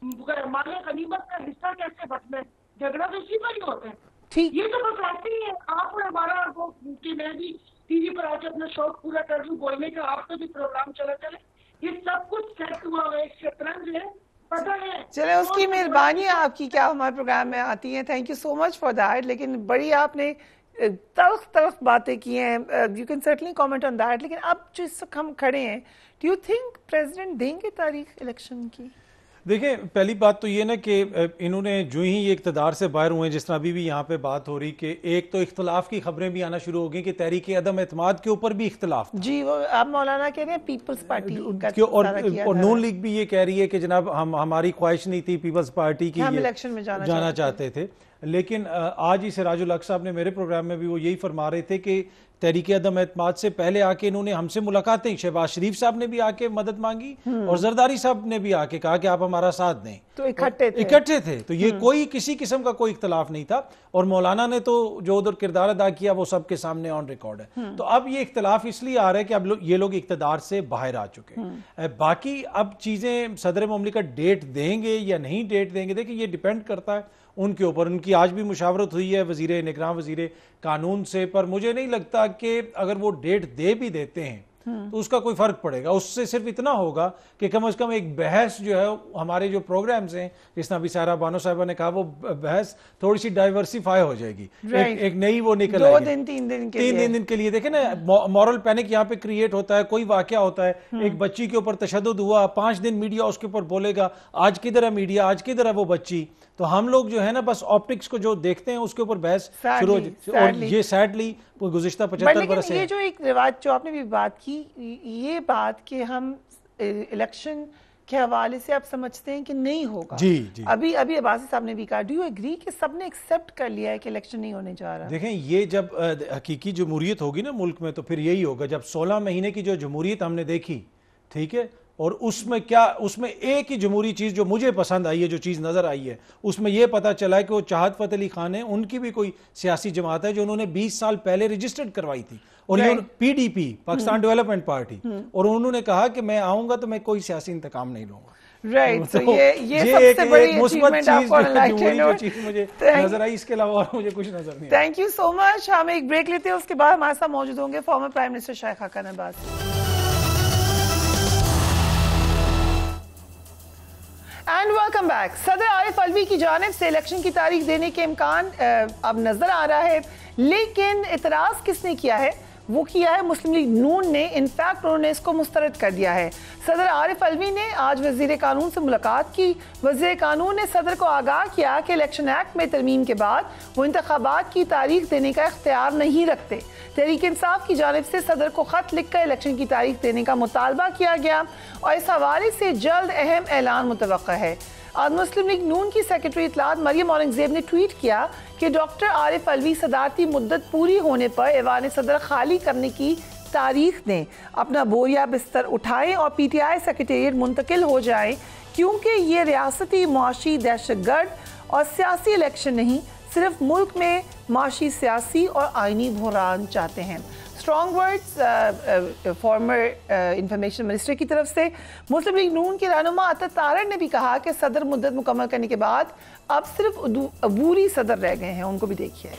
Speaker 5: माले गनीमत का हिस्सा कैसे बचना है, झगड़ा तो इसी पर ही होता है।
Speaker 1: ठीक,
Speaker 5: ये तो बस ऐसे ही है। आप और हमारा वो कि मैं भी टीवी पर आके अपना शौक पूरा कर लूं बोलने का, आपका भी प्रोग्राम चला चले, ये सब कुछ सेट हुआ है, एक शतरंज है, पता है।
Speaker 1: चले उसकी मेहरबानी आपकी क्या हमारे प्रोग्राम में आती है, thank you so much for that. लेकिन बड़ी आपने तल्ख बातें की हैं, you can certainly comment on that. लेकिन अब जिस वक्त हम खड़े हैं, डू यू थिंक प्रेसिडेंट देंगे तारीख इलेक्शन की?
Speaker 6: देखिए, पहली बात तो ये ना कि इन्होंने जो ही ये इक़्तिदार से बाहर हुए, जिस तरह अभी भी यहाँ पे बात हो रही कि एक तो इख्तलाफ की खबरें भी आना शुरू हो गई कि तहरीक अदम एतमाद के ऊपर भी इख्तलाफ था।
Speaker 1: जी, वो आप मौलाना कह रहे हैं पीपल्स पार्टी
Speaker 6: और नून लीग भी ये कह रही है कि जनाब हमारी ख्वाहिश नहीं थी पीपल्स पार्टी की,
Speaker 1: हम इलेक्शन में जाना
Speaker 6: चाहते थे। लेकिन आज ही सिराजुल हक साहब ने मेरे प्रोग्राम में भी वो यही फरमा रहे थे कि तहरीक अदम एतमाद से पहले आके इन्होंने हमसे मुलाकातें, शहबाज शरीफ साहब ने भी आके मदद मांगी और जरदारी साहब ने भी आके कहा कि आप हमारा साथ दें,
Speaker 1: तो इकट्ठे थे।
Speaker 6: तो ये कोई किसी किस्म का कोई इख्तलाफ नहीं था। और मौलाना ने तो जो उधर किरदार अदा किया वो सबके सामने ऑन रिकॉर्ड है। तो अब ये इख्तलाफ इसलिए आ रहा है कि अब ये लोग इख्तदार से बाहर आ चुके हैं। बाकी अब चीजें सदर मुमलिकत डेट देंगे या नहीं डेट देंगे, देखिए ये डिपेंड करता है उनके ऊपर। उनकी आज भी मुशावरत हुई है वजीर निगरान वजीर कानून से, पर मुझे नहीं लगता कि अगर वो डेट दे भी देते हैं तो उसका कोई फर्क पड़ेगा। उससे सिर्फ इतना होगा कि कम से कम एक बहस जो है हमारे जो प्रोग्राम्स हैं, जिस तरह अभी सारा बानो साहिबा ने कहा, वो बहस थोड़ी सी डाइवर्सिफाई हो जाएगी, एक नई वो निकल आएगी।
Speaker 1: 2-3 दिन के लिए
Speaker 6: देखे ना, मॉरल पैनिक यहाँ पे क्रिएट होता है। कोई वाकया होता है, एक बच्ची के ऊपर तशद्दुद हुआ, 5 दिन मीडिया उसके ऊपर बोलेगा, आज किधर है मीडिया, आज किधर है वो बच्ची। तो हम लोग जो है ना बस ऑप्टिक्स को जो देखते हैं उसके ऊपर बहस शुरू हो जाती है। और ये सैडली गुज़िश्ता 75 बरस है।
Speaker 1: ये जो एक रिवाज जो आपने भी बात की, ये बात कि हम इलेक्शन के हवाले से आप समझते हैं कि नहीं होगा।
Speaker 6: जी।
Speaker 1: अभी अब्बासी साहब ने भी कहा, डू यू एग्री कि सबने एक्सेप्ट कर लिया है कि इलेक्शन नहीं होने जा रहा?
Speaker 6: देखें, ये जब हकीकी जमहूरियत होगी ना मुल्क में, तो फिर यही होगा। जब 16 महीने की जो जमहूरियत हमने देखी, ठीक है, और उसमें एक ही जमहूरी चीज जो मुझे पसंद आई है, जो चीज नजर आई है, उसमें यह पता चला है कि वो चाहत फतेह अली खान है, उनकी भी कोई सियासी जमात है जो उन्होंने 20 साल पहले रजिस्टर्ड करवाई थी, और ये PDP, पाकिस्तान डेवलपमेंट पार्टी, और उन्होंने कहा कि मैं आऊंगा तो मैं कोई सियासी इंतकाम नहीं लूंगा।
Speaker 1: राइट, तो ये सबसे बड़ी अचीवमेंट आपको
Speaker 6: चीज मुझे नजर आई, इसके अलावा और मुझे कुछ नजर नहीं।
Speaker 1: Thank you so much. हम एक ब्रेक लेते हैं, उसके बाद हमारे साथ मौजूद होंगे former prime minister Shahid Khaqan Abbas. And welcome back. सदर आरिफ अलवी की जानिब से इलेक्शन की तारीख देने के इम्कान अब नजर आ रहा है। लेकिन इतराज़ किसने किया है? वो किया है मुस्लिम लीग नून ने। इनफैक्ट उन्होंने इसको मुस्तरद कर दिया है। सदर आरिफ अलवी ने आज वज़ीर कानून से मुलाकात की। वज़ीर कानून ने सदर को आगाह किया कि इलेक्शन एक्ट में तरमीम के बाद वो इंतखाबात की तारीख देने का इख्तियार नहीं रखते। तहरीक इंसाफ की जानिब से सदर को ख़त लिखकर इलेक्शन की तारीख देने का मुतालबा किया गया और इस हवाले से जल्द अहम ऐलान मुतवक्का है। आज मुस्लिम लीग नून की सेक्रेटरी इत्तलात मरियम औरंगजेब ने ट्वीट किया कि डॉक्टर आरिफ अलवी सदारती मुद्दत पूरी होने पर ऐवान सदर खाली करने की तारीख दें, अपना बोरिया बिस्तर उठाएं और PTI सेक्रेटेरिएट मुंतकिल हो जाएं, क्योंकि ये रियासती मुआशी दहशतगर्द और सियासी इलेक्शन नहीं, सिर्फ मुल्क में माशी सियासी और आइनी बहरान चाहते हैं। Strong words farmer information minister की तरफ से। मुस्लिम लीग नून के रहनुमा अतर तारड़ ने भी कहा कि सदर मुद्दत मुकम्मल करने के बाद अब सिर्फ अबूरी सदर रह गए हैं। उनको भी देखिए।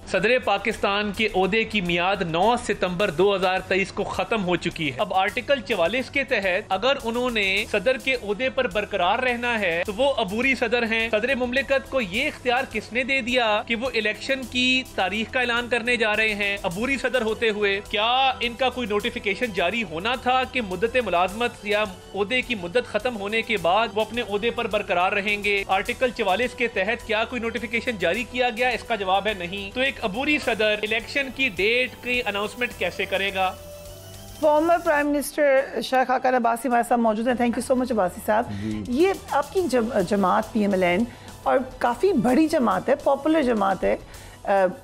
Speaker 8: सदर पाकिस्तान के ओहदे की मियाद 9 सितंबर 2023 को खत्म हो चुकी है। अब आर्टिकल 44 के तहत अगर उन्होंने सदर के ओहदे पर बरकरार रहना है तो वो अबूरी सदर हैं। सदर मुमलिकत को ये इख्तियार किसने दे दिया कि वो इलेक्शन की तारीख का ऐलान करने जा रहे हैं अबूरी सदर होते हुए? क्या इनका कोई नोटिफिकेशन जारी होना था कि मुद्दत मुलाजमत या ओहदे की मुद्दत खत्म होने के बाद वो अपने ओहदे पर बरकरार रहेंगे? आर्टिकल 44 के तहत क्या कोई नोटिफिकेशन जारी किया गया? इसका जवाब है नहीं। तो एक अबूरी सदर इलेक्शन की डेट की अनाउंसमेंट कैसे करेगा?
Speaker 1: Former prime minister Sheikh Khaqan Abbasi हमारे साथ मौजूद हैं। Thank you so much Abbasi sahab. ये आपकी जमात PMLN और काफ़ी बड़ी जमात है, पॉपुलर जमात है,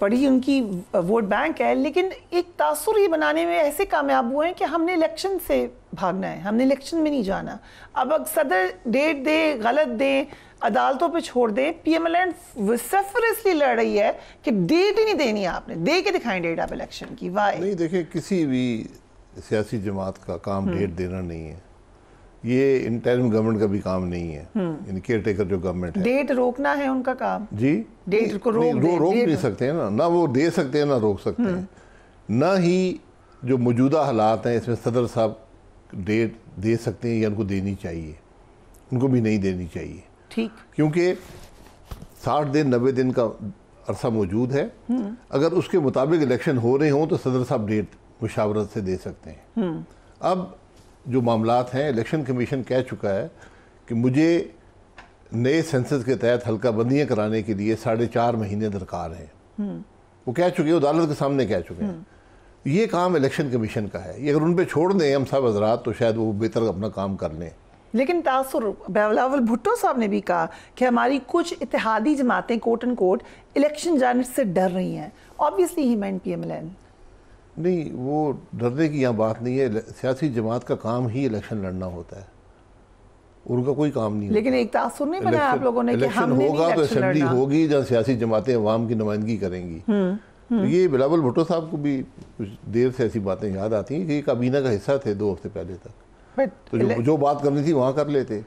Speaker 1: बड़ी उनकी वोट बैंक है, लेकिन एक तासुर ये बनाने में ऐसे कामयाब हुए हैं कि हमने इलेक्शन से भागना है, हमने इलेक्शन में नहीं जाना। अब सदर डेट दे, गलत दें, अदालतों पे छोड़ दे। PMLN विसेफरसली लड़ रही है कि डेट ही नहीं देनी है, आपने दे के दिखाएं डेट आप इलेक्शन की। वाई
Speaker 9: नहीं, देखिए किसी भी सियासी जमात का काम डेट देना नहीं है, ये इंटरिम गवर्नमेंट का भी काम नहीं है, यानी केयर टेकर जो गवर्नमेंट है।
Speaker 1: डेट रोकना है उनका काम
Speaker 9: जी,
Speaker 1: डेट को रोक
Speaker 9: नहीं सकते हैं ना वो दे सकते हैं ना रोक सकते हैं। ना ही जो मौजूदा हालात हैं इसमें सदर साहब डेट दे सकते हैं या उनको देनी चाहिए, उनको भी नहीं देनी चाहिए।
Speaker 1: ठीक,
Speaker 9: क्योंकि 60 दिन 90 दिन का अरसा मौजूद है। अगर उसके मुताबिक इलेक्शन हो रहे हों तो सदर साहब डेट मुशावरत से दे सकते हैं। अब जो मामलात हैं, इलेक्शन कमीशन कह चुका है कि मुझे नए सेंसस के तहत हल्का बंदियाँ कराने के लिए 4.5 महीने दरकार हैं। वो कह चुके हैं, अदालत के सामने कह चुके हैं। ये काम इलेक्शन कमीशन का है, ये अगर उन पर छोड़ दें हम सब हजरात तो शायद वो बेहतर अपना काम कर लें।
Speaker 1: लेकिन तासुर बिलावल भुट्टो साहब ने भी कहा कि हमारी कुछ इत्तेहादी जमातें कोट एंड कोट इलेक्शन जाने से डर रही हैं। ऑब्वियसली ही मेंट PMLN।
Speaker 9: नहीं, वो डरने की यहाँ बात नहीं है। सियासी जमात का काम ही इलेक्शन लड़ना होता है, उनका कोई काम नहीं।
Speaker 1: लेकिन एक तासुर नहीं बनाया आप लोगों ने कि
Speaker 9: इलेक्शन होगा तो असेंबली होगी जहाँ सियासी जमातें अवाम की नुमाइंदगी करेंगी। तो ये बिलावल भुट्टो साहब को भी कुछ देर से ऐसी बातें याद आती हैं कि काबीना का हिस्सा थे 2 हफ्ते पहले तक, तो जो बात करनी थी वहाँ कर लेते।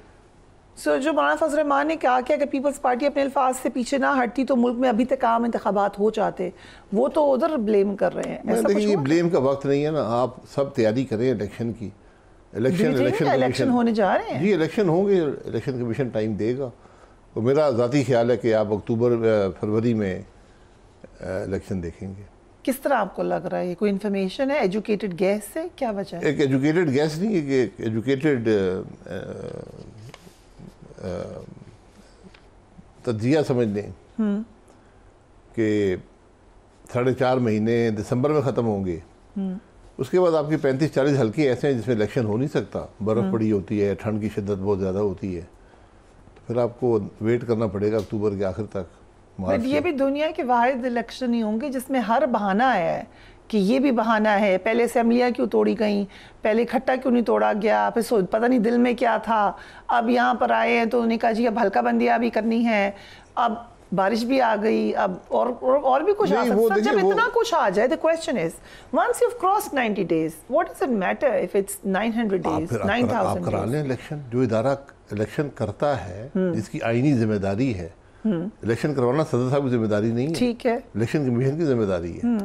Speaker 1: जो मौलाना फजल रहमान ने कहा कि अगर पीपल्स पार्टी अपने अल्फाज से पीछे ना हटती तो मुल्क में अभी तक आम इंतखाबात हो जाते, वो तो उधर ब्लेम कर रहे हैं। ऐसा
Speaker 9: देखिए, ये ब्लेम का वक्त नहीं है ना, आप सब तैयारी करें इलेक्शन की। इलेक्शन
Speaker 1: होने जा रहे हैं।
Speaker 9: जी, इलेक्शन होंगे, इलेक्शन कमीशन टाइम देगा। तो मेरा ज़ाती ख्याल है कि आप अक्टूबर फरवरी में इलेक्शन देखेंगे।
Speaker 1: किस तरह आपको लग रहा है? कोई इन्फॉर्मेशन है? एजुकेटेड गैस है? क्या वजह है?
Speaker 9: एक एजुकेटेड गैस नहीं है, एक एजुकेटेड तजिया समझ लें कि 4.5 महीने दिसंबर में ख़त्म होंगे। उसके बाद आपकी 35-40 हल्के ऐसे हैं जिसमें इलेक्शन हो नहीं सकता, बर्फ़ पड़ी होती है, ठंड की शिद्दत बहुत ज़्यादा होती है, तो फिर आपको वेट करना पड़ेगा अक्टूबर के आखिर तक।
Speaker 1: बट ये भी दुनिया के वाहिद इलेक्शन ही होंगे जिसमें हर बहाना है कि ये भी बहाना है, पहले असेंबलियाँ क्यों तोड़ी गई, पहले इकट्ठा क्यों नहीं तोड़ा गया, फिर पता नहीं दिल में क्या था, अब यहाँ पर आए हैं तो उन्होंने कहा जी अब हल्का बंदियाँ भी करनी है, अब बारिश भी आ गई, अब और भी कुछ आ सकता है। जब इतना कुछ आ जाए, the question is once you have crossed 90 days what does it matter if it's 900 days 9000
Speaker 9: आप करा लें इलेक्शन। जो इदारा इलेक्शन करता है, जिसकी आईनी जिम्मेदारी है, इलेक्शन करवाना सदर साहब की जिम्मेदारी नहीं है,
Speaker 1: ठीक है,
Speaker 9: इलेक्शन कमीशन की जिम्मेदारी है।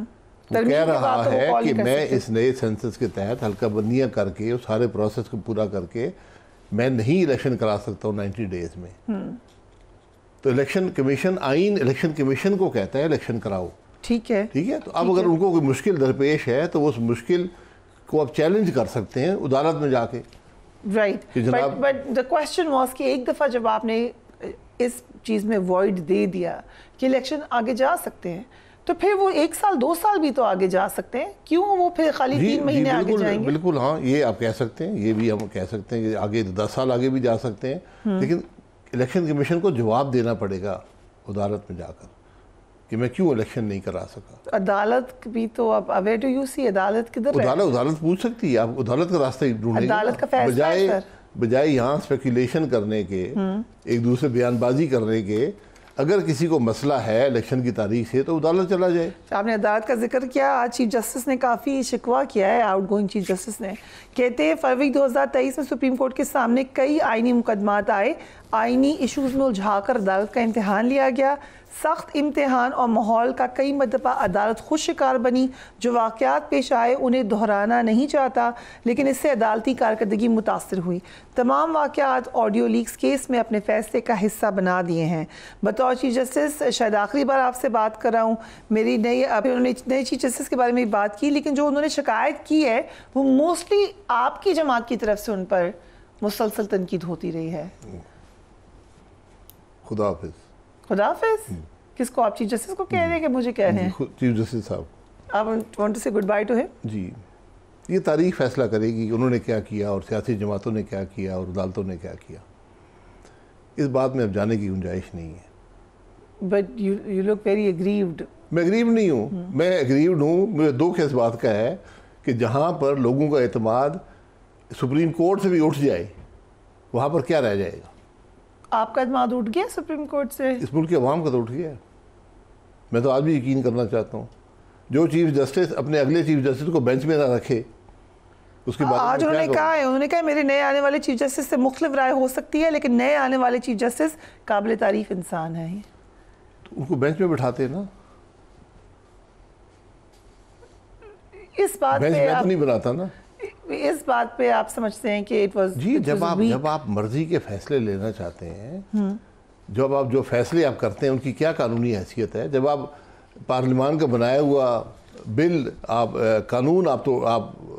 Speaker 9: वो कह रहा है कि मैं इस नए सेंसस के तहत हल्का बंदियाँ करके उस सारे प्रोसेस को पूरा करके मैं नहीं इलेक्शन करा सकता हूँ 90 डेज में। तो इलेक्शन कमीशन, आइन इलेक्शन कमीशन को कहता है इलेक्शन कराओ,
Speaker 1: ठीक है।
Speaker 9: तो अब अगर उनको कोई मुश्किल दरपेश है तो उस मुश्किल को आप चैलेंज कर सकते हैं अदालत में जाके।
Speaker 1: Right, but the question was कि एक दफ़ा जब आपने इस चीज़ में वॉइड दे दिया कि इलेक्शन आगे जा सकते हैं, तो फिर वो 1 साल 2 साल भी तो आगे जा सकते हैं, क्यों वो फिर खाली 3 महीने आगे जाएंगे?
Speaker 9: बिल्कुल, हाँ, ये आप कह सकते हैं, ये भी हम कह सकते हैं कि आगे 10 साल आगे भी जा सकते हैं, लेकिन इलेक्शन कमीशन को जवाब देना पड़ेगा अदालत में जाकर कि मैं क्यों इलेक्शन नहीं करा सका।
Speaker 1: अदालत भी तो अब वेयर डू यू सी, अदालत किधर है?
Speaker 9: अदालत पूछ सकती है, आप अदालत का रास्ता ही ढूंढेंगे।
Speaker 1: अदालत का फैसला है सर।
Speaker 9: बजाय यहाँ स्पेकुलेशन करने के, एक दूसरे बयानबाजी करने के, अगर किसी को मसला है इलेक्शन की तारीख से तो अदालत चला जाए।
Speaker 1: आपने अदालत का जिक्र किया, आज चीफ जस्टिस ने काफ़ी शिकवा किया है, आउटगोइंग चीफ जस्टिस ने, कहते हैं फरवरी 2023 में सुप्रीम कोर्ट के सामने कई आईनी मुकदमात आए, आईनी इशूज़ में उलझाकर अदालत का इम्तिहान लिया गया, सख्त इम्तिहान और माहौल का कई मरतबा अदालत खुद शिकार बनी, जो वाक़यात पेश आए उन्हें दोहराना नहीं चाहता, लेकिन इससे अदालती कारकर्दगी मुतासर हुई। तमाम वाक़यात ऑडियो लीक्स केस में अपने फैसले का हिस्सा बना दिए हैं। बतौर चीफ जस्टिस शायद आखिरी बार आपसे बात कर रहा हूँ, मेरी उन्होंने नए चीफ जस्टिस के बारे में बात की, लेकिन जो उन्होंने शिकायत की है वो मोस्टली आपकी जमात की तरफ से उन पर मुसलसल तनकीद होती रही है।
Speaker 9: खुदा हाफिज़।
Speaker 1: खुदाफिज? किसको, आप चीफ जस्टिस को कह रहे हैं कि मुझे कह रहे हैं?
Speaker 9: चीफ जस्टिस साहब।
Speaker 1: आप वांट टू से गुड बाय टू हिम?
Speaker 9: जी, ये तारीख फैसला करेगी कि उन्होंने क्या किया और सियासी जमातों ने क्या किया और अदालतों ने क्या किया। इस बात में अब जाने की गुंजाइश नहीं है।
Speaker 1: But you look very aggrieved.
Speaker 9: मैं एग्रीव नहीं हूँ, मैं एग्रीव्ड हूँ। मुझे दुख इस बात का है कि जहाँ पर लोगों का एतमाद सुप्रीम कोर्ट से भी उठ जाए, वहाँ पर क्या रह जाएगा?
Speaker 1: आपका एतमाद उठ गया सुप्रीम कोर्ट से?
Speaker 9: इस मुल्क की आवाम का तो उठ गया। मैं तो आज भी यकीन करना चाहता हूँ, जो चीफ जस्टिस अपने अगले चीफ जस्टिस को बेंच में ना रखे, उसके बाद
Speaker 1: आज उन्होंने कहा मेरे नए आने वाले चीफ जस्टिस से मुख्तलिफ राय हो सकती है, लेकिन नए आने वाले चीफ जस्टिस काबिल तारीफ इंसान है।
Speaker 9: तो उनको बेंच में बिठाते ना,
Speaker 1: इस बात
Speaker 9: बेंच
Speaker 1: पे
Speaker 9: मैं तो नहीं बनाता ना।
Speaker 1: इस बात पे आप समझते हैं कि इट वाज
Speaker 9: जी, जब आप मर्जी के फैसले लेना चाहते हैं, जब आप जो फैसले आप करते हैं उनकी क्या कानूनी हैसियत है? जब आप पार्लियामान का बनाया हुआ बिल, आप कानून आप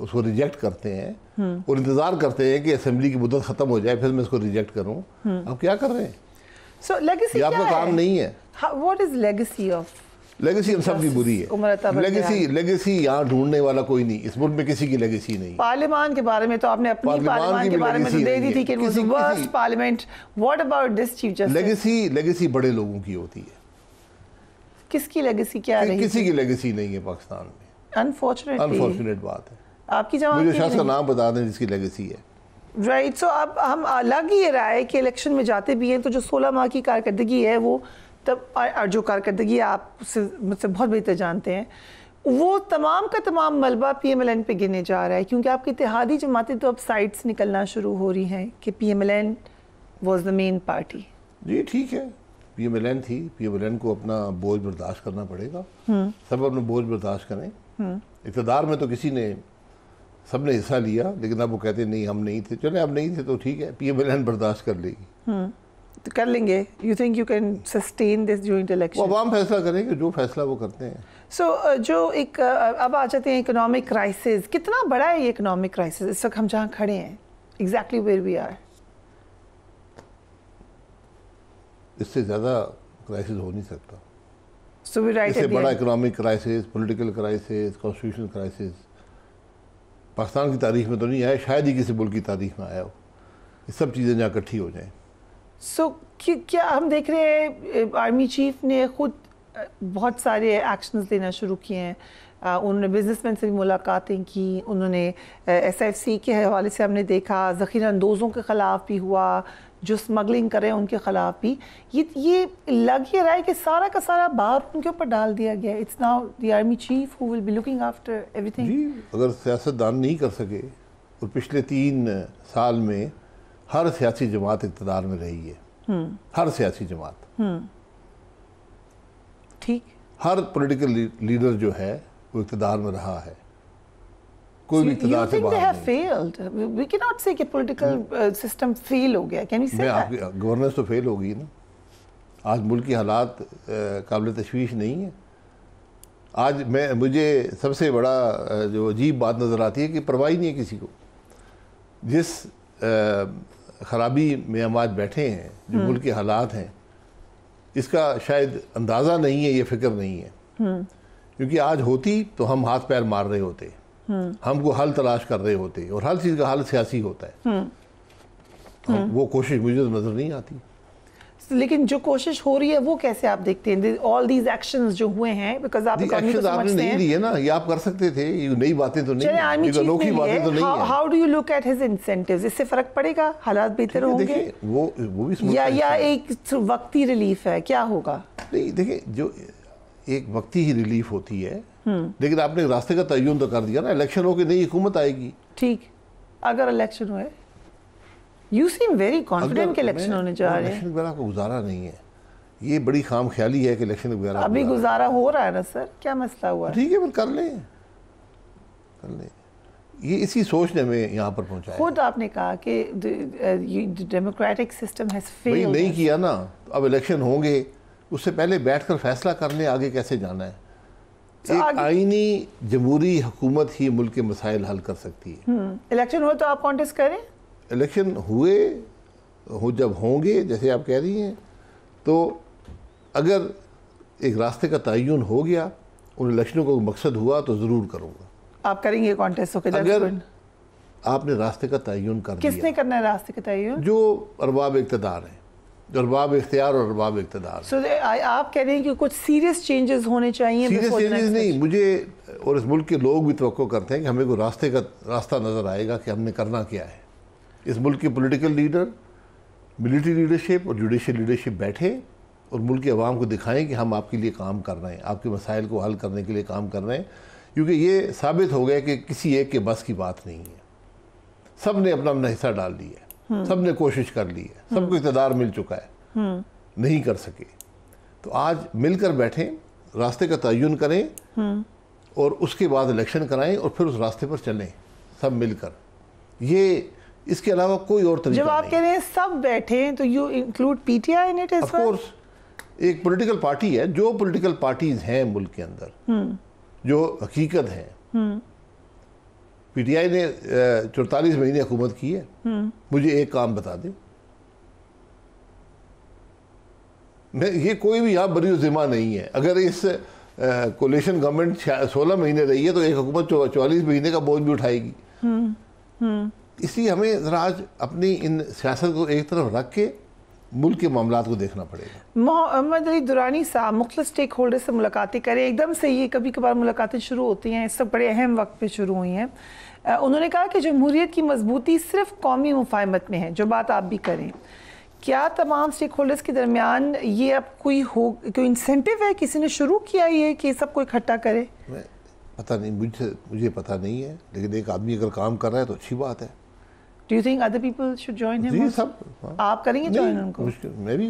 Speaker 9: उसको रिजेक्ट करते हैं और इंतजार करते हैं कि असेंबली की मुद्दत खत्म हो जाए फिर मैं इसको रिजेक्ट करूं, आप क्या कर रहे हैं?
Speaker 1: सो लेगेसी
Speaker 9: ये आपका काम नहीं है।
Speaker 1: What is legacy of?
Speaker 9: Legacy हम सब की बुरी है। लेगेसी यहाँ ढूंढने वाला कोई नहीं, इस मुल्क में किसी की लेगेसी नहीं।
Speaker 1: पार्लियामान के बारे में तो आपने अपनी पार्लियामान के बारे में तो दे दी थी कि it was the worst parliament. What about this chief justice?
Speaker 9: Legacy बड़े लोगों की होती है।
Speaker 1: किसकी लेगेसी क्या रही?
Speaker 9: किसी की लेगेसी नहीं है पाकिस्तान में। अनफॉर्चुनेट बात है।
Speaker 1: आपकी जमात
Speaker 9: मुझे शख्स का नाम बता दें जिसकी लेगेसी है।
Speaker 1: राइट, सो अब हम अलग ये रहा है कि इलेक्शन में जाते भी हैं तो जो 16 माह की कारकर्दगी है वो तब, और जो कारकर्दगी आप मुझसे बहुत बेहतर जानते हैं, वो तमाम का तमाम मलबा PMLN पे गिरने जा रहा है, क्योंकि आपकी इत्तेहादी जमातें तो अब साइड्स निकलना शुरू हो रही हैं कि PMLN was the main party.
Speaker 9: जी ठीक है, PMLN थी, PMLN को अपना बोझ बर्दाश्त करना पड़ेगा। सब अपना बोझ बर्दाश्त करें। इक़्तिदार में तो किसी ने, सबने हिस्सा लिया, लेकिन अब वो कहते नहीं हम नहीं थे। चले अब नहीं थे तो ठीक है, PMLN बर्दाश्त कर लेगी।
Speaker 1: तो कर लेंगे। You think you can sustain this joint election?
Speaker 9: वो अवाम फैसला करेंगे, जो फैसला वो करते हैं।
Speaker 1: सो जो एक अब आ जाते हैं इकोनॉमिक क्राइसिस, कितना बड़ा है ये इकोनॉमिक क्राइसिस इस वक्त हम जहाँ खड़े हैं, एग्जैक्टली वेयर वी आर?
Speaker 9: इससे ज़्यादा क्राइसिस हो नहीं सकता।
Speaker 1: सो वी राइट,
Speaker 9: इससे बड़ा economic crisis, political crisis, constitutional crisis Pakistan की तारीख में तो नहीं आया, शायद ही किसी मुल्क की तारीख में आया हो। ये सब चीज़ें जहाँ इकट्ठी हो जाएँ।
Speaker 1: सो क्या हम देख रहे हैं आर्मी चीफ ने खुद बहुत सारे एक्शंस लेना शुरू किए हैं। उन्होंने बिजनेसमैन से भी मुलाकातें की, उन्होंने SFC के हवाले से हमने देखा, ज़ख़ीरा अंदोज़ों के ख़िलाफ़ भी हुआ, जो स्मगलिंग कर रहे हैं उनके ख़िलाफ़ भी। ये लग ही रहा है कि सारा का सारा भार उनके ऊपर डाल दिया गया। It's now the army chief who will be looking after everything.
Speaker 9: जी, अगर सियासतदान नहीं कर सके, और पिछले 3 साल में हर सियासी जमात इक़्तिदार में रही है, हर सियासी जमात,
Speaker 1: ठीक,
Speaker 9: हर पॉलिटिकल लीडर जो है वो इक़्तिदार में रहा है, कोई भी इक़्तिदार से बाहर नहीं।
Speaker 1: वी कैन नॉट से कि पॉलिटिकल सिस्टम फेल हो गया। Can we say that?
Speaker 9: Governance तो फेल हो गई ना, आज मुल्क की हालात काबिल तशवीश नहीं है। आज मुझे सबसे बड़ा जो अजीब बात नज़र आती है कि परवाह नहीं है किसी को। जिस ख़राबी में हम आज बैठे हैं, जो मुल्क के हालात हैं, इसका शायद अंदाज़ा नहीं है, ये फ़िक्र नहीं है। क्योंकि आज होती तो हम हाथ पैर मार रहे होते, हमको हल तलाश कर रहे होते, और हर चीज़ का हल सियासी होता है। वो कोशिश मुझे तो नज़र नहीं आती।
Speaker 1: लेकिन जो कोशिश हो रही है वो कैसे आप देखते हैं? ऑल दीज एक्शंस जो हुए हैं, बिकॉज़ आप
Speaker 9: एक्शंस आपने नहीं लिए ना, ये आप कर सकते थे, ये नई बातें तो नहीं है, अनोखी बातें तो नहीं है।
Speaker 1: How do you look at his incentives? इससे फर्क पड़ेगा, हालात बेहतर होंगे,
Speaker 9: वो भी
Speaker 1: या एक वक्ती रिलीफ है, क्या होगा?
Speaker 9: नहीं, देखिए, जो एक वक्ती ही रिलीफ होती है, लेकिन आपने रास्ते का तयन तो कर दिया ना। इलेक्शन हो के नई हुकूमत आएगी।
Speaker 1: ठीक, अगर इलेक्शन हुए, यू सीम वेरी कॉन्फिडेंट कि इलेक्शन होने जा रहे हैं।
Speaker 9: इलेक्शन वगैरह को गुजारा नहीं है, ये बड़ी खाम ख्याली है कि इलेक्शन वगैरह
Speaker 1: अभी गुजारा हो रहा है ना सर, क्या मसला हुआ?
Speaker 9: ठीक है, फिर कर लें। ये इसी सोच ने हमें यहाँ पर पहुँचाया।
Speaker 1: खुद आपने कहा कि डेमोक्रेटिक सिस्टम हैज फेल्ड।
Speaker 9: नहीं किया ना, अब इलेक्शन होंगे, उससे पहले बैठकर फैसला करने आगे कैसे जाना है। एक आईनी जमहूरी हुकूमत ही मुल्क के मसाइल हल कर सकती है।
Speaker 1: इलेक्शन हुए तो आप कॉन्टेस्ट करें?
Speaker 9: इलेक्शन जब होंगे, जैसे आप कह रही हैं, तो अगर एक रास्ते का तयन हो गया, उन इलेक्शनों का मकसद हुआ, तो ज़रूर करूँगा।
Speaker 1: आप करेंगे कॉन्टेस्ट होकर?
Speaker 9: अगर आपने रास्ते का तयन कर दिया।
Speaker 1: किसने करना है रास्ते का तयन?
Speaker 9: जो अरबाब इक़्तिदार हैं, अरबाब इख्तियार और अरबाब इक़्तिदार।
Speaker 1: आप कह रहे हैं कि कुछ सीरियस चेंजेस होने चाहिए?
Speaker 9: सीरियस चेंजेस नहीं, मुझे और इस मुल्क के लोग भी तवक्को करते हैं कि हमें कोई रास्ता नज़र आएगा कि हमने करना क्या है। इस मुल्क के पॉलिटिकल लीडर, मिलिट्री लीडरशिप और जुडिशल लीडरशिप बैठे और मुल्क की आवाम को दिखाएं कि हम आपके लिए काम कर रहे हैं, आपके मसाइल को हल करने के लिए काम कर रहे हैं। क्योंकि ये साबित हो गया कि किसी एक के बस की बात नहीं है। सब ने अपना अपना हिस्सा डाल लिया है, सब ने कोशिश कर ली है, सबको इक़्तिदार मिल चुका है, नहीं कर सके। तो आज मिलकर बैठें, रास्ते का तयन करें और उसके बाद इलेक्शन कराएं और फिर उस रास्ते पर चलें सब मिलकर। ये इसके अलावा कोई और तरीका
Speaker 1: जब आप कह रहे हैं सब बैठे, तो you include PTI in it?
Speaker 9: Of course, एक पॉलिटिकल पार्टी है, जो पॉलिटिकल पार्टीज हैं मुल्क के अंदर, जो हकीकत है। पीटीआई ने 44 महीने हुकूमत की है। मुझे एक काम बता दें, ये कोई भी यहाँ बरी ज़िम्मा नहीं है। अगर इस कोलिशन गवर्नमेंट 16 महीने रही है, तो एक हुकूमत 44 महीने का बोझ भी उठाएगी। इसलिए हमें ज़रा आज अपनी इन सियासत को एक तरफ रख के मुल्क के मामलात को देखना पड़ेगा।
Speaker 1: मोहम्मद अली दुरानी साहब मुख्तलिफ स्टेक होल्डर से मुलाकातें करें, एकदम से ये कभी कभार मुलाकातें शुरू होती हैं, इस सब बड़े अहम वक्त पे शुरू हुई हैं। उन्होंने कहा कि जमहूरियत की मजबूती सिर्फ कौमी मुफाहमत में है, जो बात आप भी करें। क्या तमाम स्टेक होल्डर्स के दरमियान ये अब कोई इंसेंटिव है, किसी ने शुरू किया ये कि सबको इकट्ठा करे?
Speaker 9: पता नहीं, मुझे पता नहीं है, लेकिन एक आदमी अगर काम कर रहा है तो अच्छी बात है।
Speaker 1: Do you think other people should join him?
Speaker 9: जी सब।
Speaker 1: आप करेंगे ज्वाइन उनको?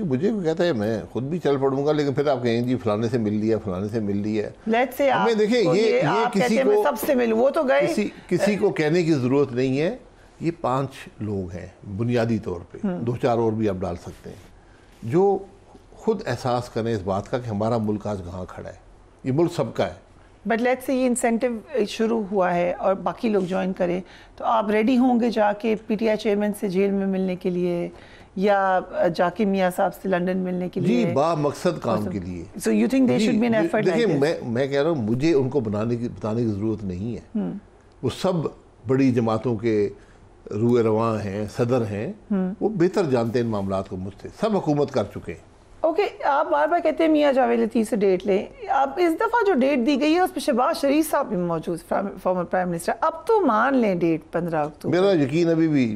Speaker 9: मुझे कहता है मैं खुद भी चल पड़ूंगा, लेकिन फिर आप कहेंगे जी फलाने से मिल लिया, फलाने से मिल लिया।
Speaker 1: लेट्स से आप
Speaker 9: देखिए ये किसी को
Speaker 1: सबसे मिल, वो तो गए,
Speaker 9: किसी को कहने की जरूरत नहीं है। ये 5 लोग हैं बुनियादी तौर पे, 2-4 और भी आप डाल सकते हैं, जो खुद एहसास करें इस बात का कि हमारा मुल्क आज कहाँ खड़ा है। ये मुल्क सबका है।
Speaker 1: बट लेट्स से ये इंसेंटिव शुरू हुआ है और बाकी लोग ज्वाइन करें, तो आप रेडी होंगे जाके पीटीआई चेयरमैन से जेल में मिलने के लिए, या जाके मियां साहब से लंदन मिलने के लिए?
Speaker 9: जी, बा-मकसद काम के लिए।
Speaker 1: So you think they should be an effort?
Speaker 9: देखिए, मैं कह रहा हूँ, मुझे उनको बताने की ज़रूरत नहीं है। वो सब बड़ी जमातों के रूए रवां हैं, सदर हैं, वो बेहतर जानते हैं इन मामलात को मुझसे। सब हुकूमत कर चुके हैं।
Speaker 1: ओके, आप बार बार कहते हैं मियां जावेद लतीफ़ से डेट लें। अब इस दफ़ा जो डेट दी गई है उस पर शहबाज शरीफ साहब भी मौजूद, फॉर्मर प्राइम मिनिस्टर। अब तो मान लें डेट 15 अक्टूबर।
Speaker 9: मेरा यकीन अभी भी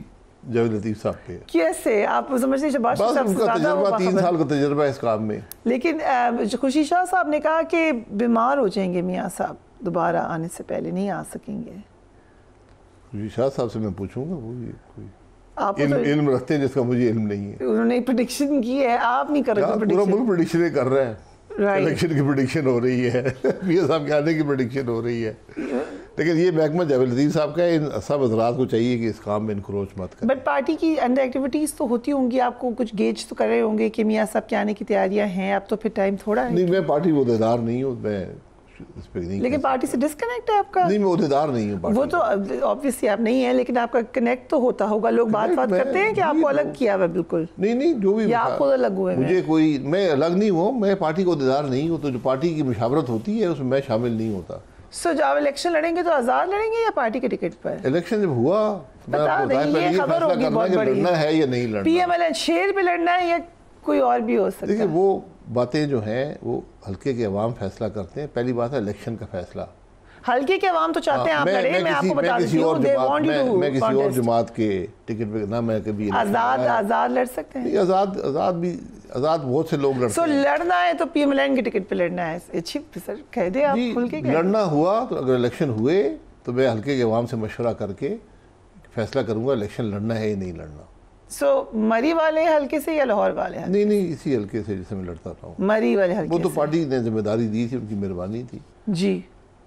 Speaker 9: जावेद लतीफ़ साहब पे।
Speaker 1: कैसे आप समझते हैं? शहबाज शरीफ साहब
Speaker 9: का तजुर्बा, 3 साल का तजुर्बा इस काम में।
Speaker 1: लेकिन खुशी शाह साहब ने कहा कि बीमार हो जाएंगे मियां साहब, दोबारा आने से पहले नहीं आ सकेंगे।
Speaker 9: खुशी शाह साहब से मैं पूछूंगा, वो कोई
Speaker 1: आप
Speaker 9: इल्म रखते हैं जिसका मुझे इल्म नहीं है।
Speaker 1: उन्होंने प्रेडिक्शन की है, आप नहीं कर रहे?
Speaker 9: पूरा मुल्क प्रेडिक्शन कर रहा है। इलेक्शन की प्रेडिक्शन हो रही है, मियां साहब के आने की प्रेडिक्शन हो रही है। लेकिन ये महकमा जावेद लतीफ़ साहब का है, इन सब हज़रात को चाहिए कि इस काम में इनक्रोच मत करें।
Speaker 1: बट पार्टी की अंडर एक्टिविटीज़ तो होती होंगी, आपको कुछ गेज तो कर रहे होंगे कि मियाँ साहब के आने की तैयारियां हैं, अब तो फिर टाइम थोड़ा है।
Speaker 9: नहीं, मैं पार्टी उहदेदार नहीं हूँ, मैं इस पे नहीं।
Speaker 1: लेकिन पार्टी से डिस्कनेक्ट है आपका?
Speaker 9: नहीं, मैं उहदेदार नहीं हूँ।
Speaker 1: वो तो ऑब्वियसली आप नहीं है, लेकिन आपका कनेक्ट तो होता होगा, लोग बात करते हैं कि आपको अलग किया हुआ बिल्कुल।
Speaker 9: नहीं, जो भी
Speaker 1: आपको अलग हुए,
Speaker 9: मुझे कोई, मैं अलग नहीं हूँ, मैं पार्टी का उहदेदार नहीं हूँ, तो जो पार्टी की मुशावरत होती है उसमें मैं शामिल नहीं होता।
Speaker 1: सो जब आप इलेक्शन लड़ेंगे तो आजाद लड़ेंगे या पार्टी के टिकट पर?
Speaker 9: इलेक्शन जब हुआ
Speaker 1: बता दें, ये खबर होगी बहुत बड़ी,
Speaker 9: लड़ना है या नहीं लड़ना,
Speaker 1: PMLN शेर पे लड़ना है या कोई और भी हो सकता है।
Speaker 9: देखिए, वो बातें जो हैं वो हल्के के अवाम फैसला करते हैं। पहली बात है इलेक्शन का फैसला,
Speaker 1: हल्के के अवाम तो चाहते हैं आप लड़े। मैं आपको बता देती हूँ,
Speaker 9: मैं किसी और जमात के टिकट पे ना, मैं कभी
Speaker 1: आजाद लड़ सकते हैं।
Speaker 9: आजाद बहुत से लोग लड़ते हैं।
Speaker 1: लड़ना है तो PMLN के टिकट पे लड़ना है, अच्छी सर कह दे आप खुल के।
Speaker 9: लड़ना हुआ तो अगर इलेक्शन हुए तो मैं हल्के के अवाम से मशवरा करके फैसला करूंगा इलेक्शन लड़ना है या नहीं लड़ना।
Speaker 1: सो मरी वाले हल्के से या लाहौर वाले हल्के?
Speaker 9: नहीं, इसी हल्के से जिससे मैं लड़ता था।
Speaker 1: मरी वाले हल्के
Speaker 9: वो तो पार्टी ने जिम्मेदारी दी थी, उनकी मेहरबानी थी
Speaker 1: जी,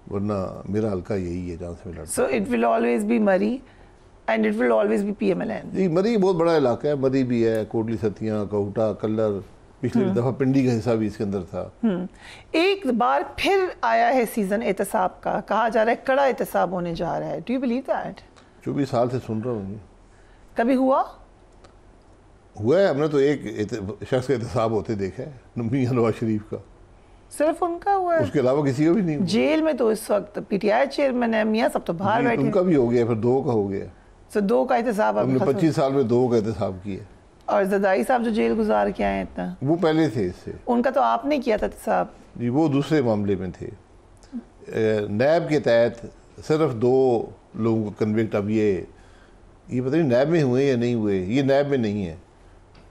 Speaker 9: वरना मेरा हल्का यही है जहाँ से मैं लड़ता।
Speaker 1: So it will always be Murree and it will always be PMLN।
Speaker 9: जी, मरी बहुत बड़ा इलाका है, मरी भी है, कोटली सतियाँ, कोटा, कल्लर, पिछली दफा पिंडी का हिस्सा भी इसके अंदर था।
Speaker 1: एक बार फिर आया है सीजन एहतसाब का, कहा जा रहा है कड़ा एहतसाब होने जा रहा है। Do you believe that?
Speaker 9: 24 साल से सुन रहा हूँ।
Speaker 1: कभी हुआ
Speaker 9: है? हमने तो एक शख्स का एहतसाब होते देखा है, मियां नवाज शरीफ का।
Speaker 1: सिर्फ उनका हुआ है?
Speaker 9: उसके अलावा किसी का भी नहीं हुआ।
Speaker 1: जेल में तो इस वक्त PTI चेयरमैन है, मियां सब तो बाहर बैठे।
Speaker 9: उनका भी हो गया, फिर 2 का हो गया।
Speaker 1: सो 2 का एहतसाब
Speaker 9: हमने 25 साल में 2 का एहतसाब किया।
Speaker 1: और ज़रदारी साहब जो जेल गुजार के आए इतना,
Speaker 9: वो पहले थे इससे।
Speaker 1: उनका तो आपने किया था एहतसाब
Speaker 9: जी, वो दूसरे मामले में थे। नैब के तहत सिर्फ 2 लोगों को कन्विक्ट, अब ये पता नहीं नैब में हुए या नहीं हुए। ये नैब में नहीं है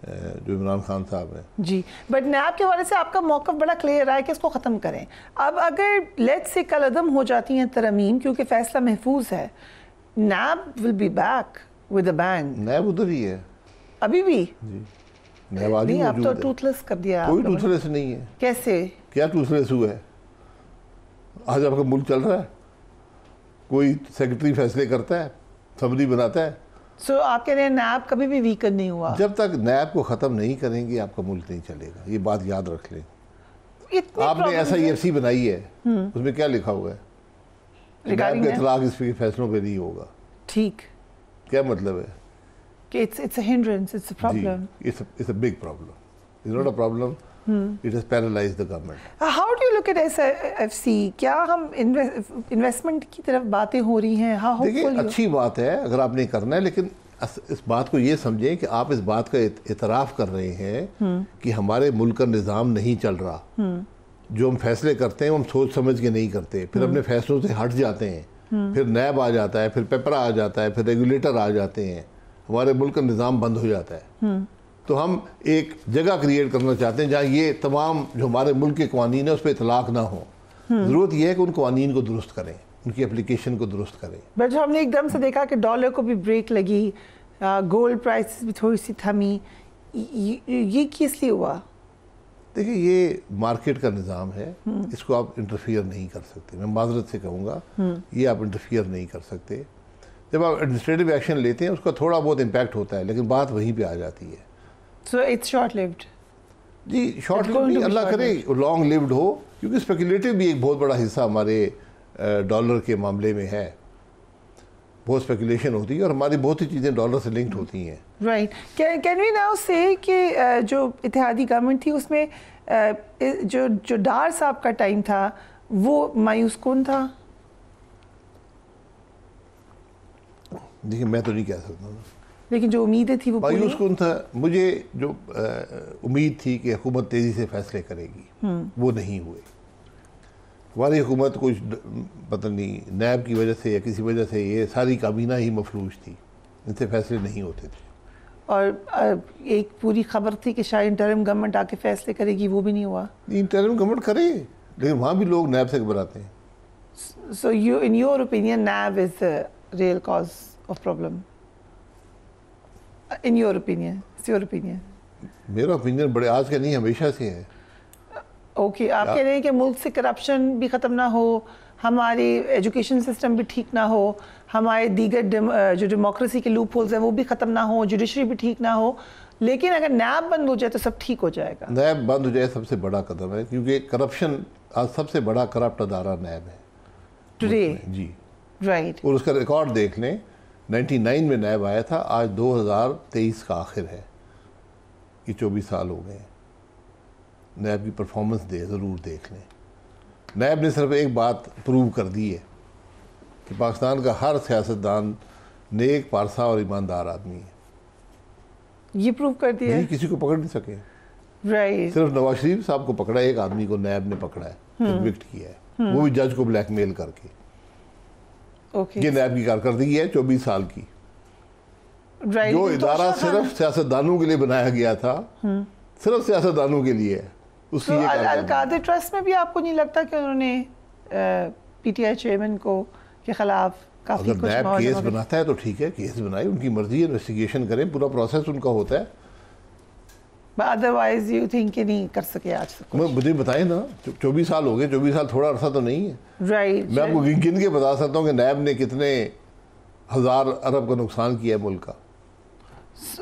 Speaker 9: जो इमरान खान साहब हैं
Speaker 1: जी, बट नैब के हवाले से आपका मौक़िफ़ बड़ा क्लियर है कि इसको ख़त्म करें। अब अगर लेट्स से कल अदम हो जाती हैं तरमीम, क्योंकि फैसला महफूज है, NAB will be back with a bang.
Speaker 9: NAB उधर ही है
Speaker 1: अभी भी
Speaker 9: जी, नैब आज
Speaker 1: नहीं, अब तो टूथलेस कर दिया।
Speaker 9: कोई टूथलेस नहीं है।
Speaker 1: कैसे?
Speaker 9: क्या टूथलेस हुआ है? आज आपका मुल्क चल रहा है, कोई सेक्रेटरी फैसले करता है, समरी बनाता है।
Speaker 1: सो आप कह रहे हैं नैब कभी भी वीकन नहीं हुआ?
Speaker 9: जब तक नैब को ख़त्म नहीं करेंगे आपका मुल्क नहीं चलेगा, ये बात याद रख लें। आपने SIFC बनाई है, उसमें क्या लिखा हुआ है? नैब का इतलाक इसके फैसलों पे नहीं होगा।
Speaker 1: ठीक,
Speaker 9: क्या मतलब है?
Speaker 1: कि it's a hindrance, it's a problem.
Speaker 9: It's a big problem. It's not a problem. It has paralyzed the government.
Speaker 1: How do you look at SIFC? क्या हम इन्वेस्टमेंट की तरफ बातें हो रही हैं? हाँ,
Speaker 9: देखिए, अच्छी बात है अगर आपने करना है, लेकिन इस बात को ये समझें कि आप इस बात का इतराफ़ कर रहे हैं कि हमारे मुल्क का निज़ाम नहीं चल रहा। जो हम फैसले करते हैं वो हम सोच समझ के नहीं करते, फिर अपने फैसलों से हट जाते हैं, फिर नैब आ जाता है, फिर पेपरा आ जाता है, फिर रेगुलेटर आ जाते हैं, हमारे मुल्क का निज़ाम बंद हो जाता है। तो हम एक जगह क्रिएट करना चाहते हैं जहाँ ये तमाम जो हमारे मुल्क के कानून है उस पर इतलाक़ ना हो। ज़रूरत यह है कि उन कानून को दुरुस्त करें, उनकी एप्लीकेशन को दुरुस्त करें।
Speaker 1: बट जो हमने एकदम से देखा कि डॉलर को भी ब्रेक लगी, गोल्ड प्राइसेस भी थोड़ी सी थमी, ये किस लिए हुआ?
Speaker 9: देखिए, ये मार्केट का निज़ाम है, इसको आप इंटरफियर नहीं कर सकते। मैं माजरत से कहूँगा, ये आप इंटरफियर नहीं कर सकते। जब आप एडमिनिस्ट्रेटिव एक्शन लेते हैं उसका थोड़ा बहुत इम्पैक्ट होता है, लेकिन बात वहीं पे आ जाती है।
Speaker 1: So it's short lived.
Speaker 9: जी, शॉर्ट लिव्ड नहीं, अल्लाह करे लॉन्ग लिव्ड हो, क्योंकि स्पेकुलेटिव भी एक बहुत बड़ा हिस्सा हमारे डॉलर के मामले में है। बहुत स्पेकुलेशन होती है और हमारी बहुत सी चीज़ें डॉलर से लिंक्ड होती हैं।
Speaker 1: राइट, कैन वी नाउ से कि जो इत्तेहादी गवर्नमेंट थी उसमें जो डार साहब का टाइम था वो मायूस कौन था?
Speaker 9: देखिए, मैं तो नहीं कह सकता,
Speaker 1: लेकिन जो उम्मीदें थी वो
Speaker 9: मायूस कौन था। मुझे जो उम्मीद थी कि हुकूमत तेज़ी से फैसले करेगी, वो नहीं हुए। हमारी हुकूमत कुछ पता नहीं नैब की वजह से या किसी वजह से ये सारी काबीना ही मफलूज थी, इनसे फैसले नहीं होते थे।
Speaker 1: और एक पूरी खबर थी कि शायद इंटरिम गवर्नमेंट आके फैसले करेगी, वो भी नहीं हुआ।
Speaker 9: इंटरिम गवर्नमेंट करे, लेकिन वहाँ भी लोग नैब से घबराते हैं।
Speaker 1: So you in your opinion NAB is the real cause of problem? In your opinion, it's your opinion?
Speaker 9: मेरा ओपिनियन बड़े आज का नहीं, हमेशा से है।
Speaker 1: ओके, आप कह रहे हैं कि मुल्क से करप्शन भी ख़त्म ना हो, हमारी एजुकेशन सिस्टम भी ठीक ना हो, हमारे दीगर जो डेमोक्रेसी के लूप होल्स हैं वो भी ख़त्म ना हो, जुडिशरी भी ठीक ना हो, लेकिन अगर नैब बंद हो जाए तो सब ठीक हो जाएगा।
Speaker 9: नैब बंद हो जाए सबसे बड़ा कदम है, क्योंकि करप्शन आज सबसे बड़ा करप्ट अदारा नैब है
Speaker 1: टुडे।
Speaker 9: जी
Speaker 1: राइट।
Speaker 9: और उसका रिकॉर्ड देख लें, 99 में नैब आया था, आज 2023 का आखिर है, कि 24 साल हो गए। नैब की परफॉर्मेंस ज़रूर देख लें। नैब ने सिर्फ एक बात प्रूव कर दी है कि पाकिस्तान का हर सियासतदान नेक, पारसा और ईमानदार आदमी है।
Speaker 1: ये प्रूव कर दिया है?
Speaker 9: किसी को पकड़ नहीं सके।
Speaker 1: राइट।
Speaker 9: सिर्फ नवाज शरीफ साहब को पकड़ा है, एक आदमी को नैब ने पकड़ा है, कन्विक्ट किया है, वो भी जज को ब्लैकमेल करके। ये नैब की कारकर्दगी है 24 साल की। जो इदारा सिर्फ सियासतदानों के लिए बनाया गया था, सिर्फ सियासतदानों के लिए है, उसकी ये
Speaker 1: अल-कादर ट्रस्ट में भी आपको नहीं लगता कि उन्होंने पीटीआई चेयरमैन को के खिलाफ काफी
Speaker 9: कुछ नैब केस बनाता है तो ठीक है, केस बनाए, उनकी मर्जी है, इन्वेस्टिगेशन करें, पूरा प्रोसेस उनका होता है।
Speaker 1: अदरवाइज यू थिंक कि नहीं कर सके आज तक?
Speaker 9: मुझे बताएं ना, 24 साल हो गए, 24 साल थोड़ा अरसा तो नहीं है।
Speaker 1: राइट।
Speaker 9: मैं आपको गिन के बता सकता हूँ कि नैब ने कितने हज़ार अरब का नुकसान किया है मुल्क का।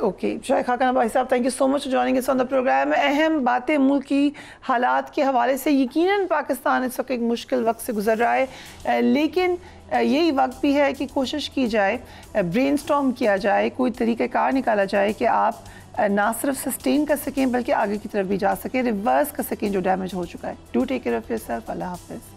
Speaker 1: ओके, शायद खाकान भाई sahab, thank you so much for joining us on the programme. अहम बातें मुल्क की हालात के हवाले से, यकीनन पाकिस्तान इस वक्त एक मुश्किल वक्त से गुजर रहा है, लेकिन यही वक्त भी है कि कोशिश की जाए, ब्रेनस्टॉर्म किया जाए, कोई तरीक़ाकार निकाला जाए कि आप ना सिर्फ सस्टेन कर सकें बल्कि आगे की तरफ भी जा सकें, रिवर्स कर सकें जो डैमेज हो चुका है। Do take care of yourself. अल्लाह हाफ़िज़।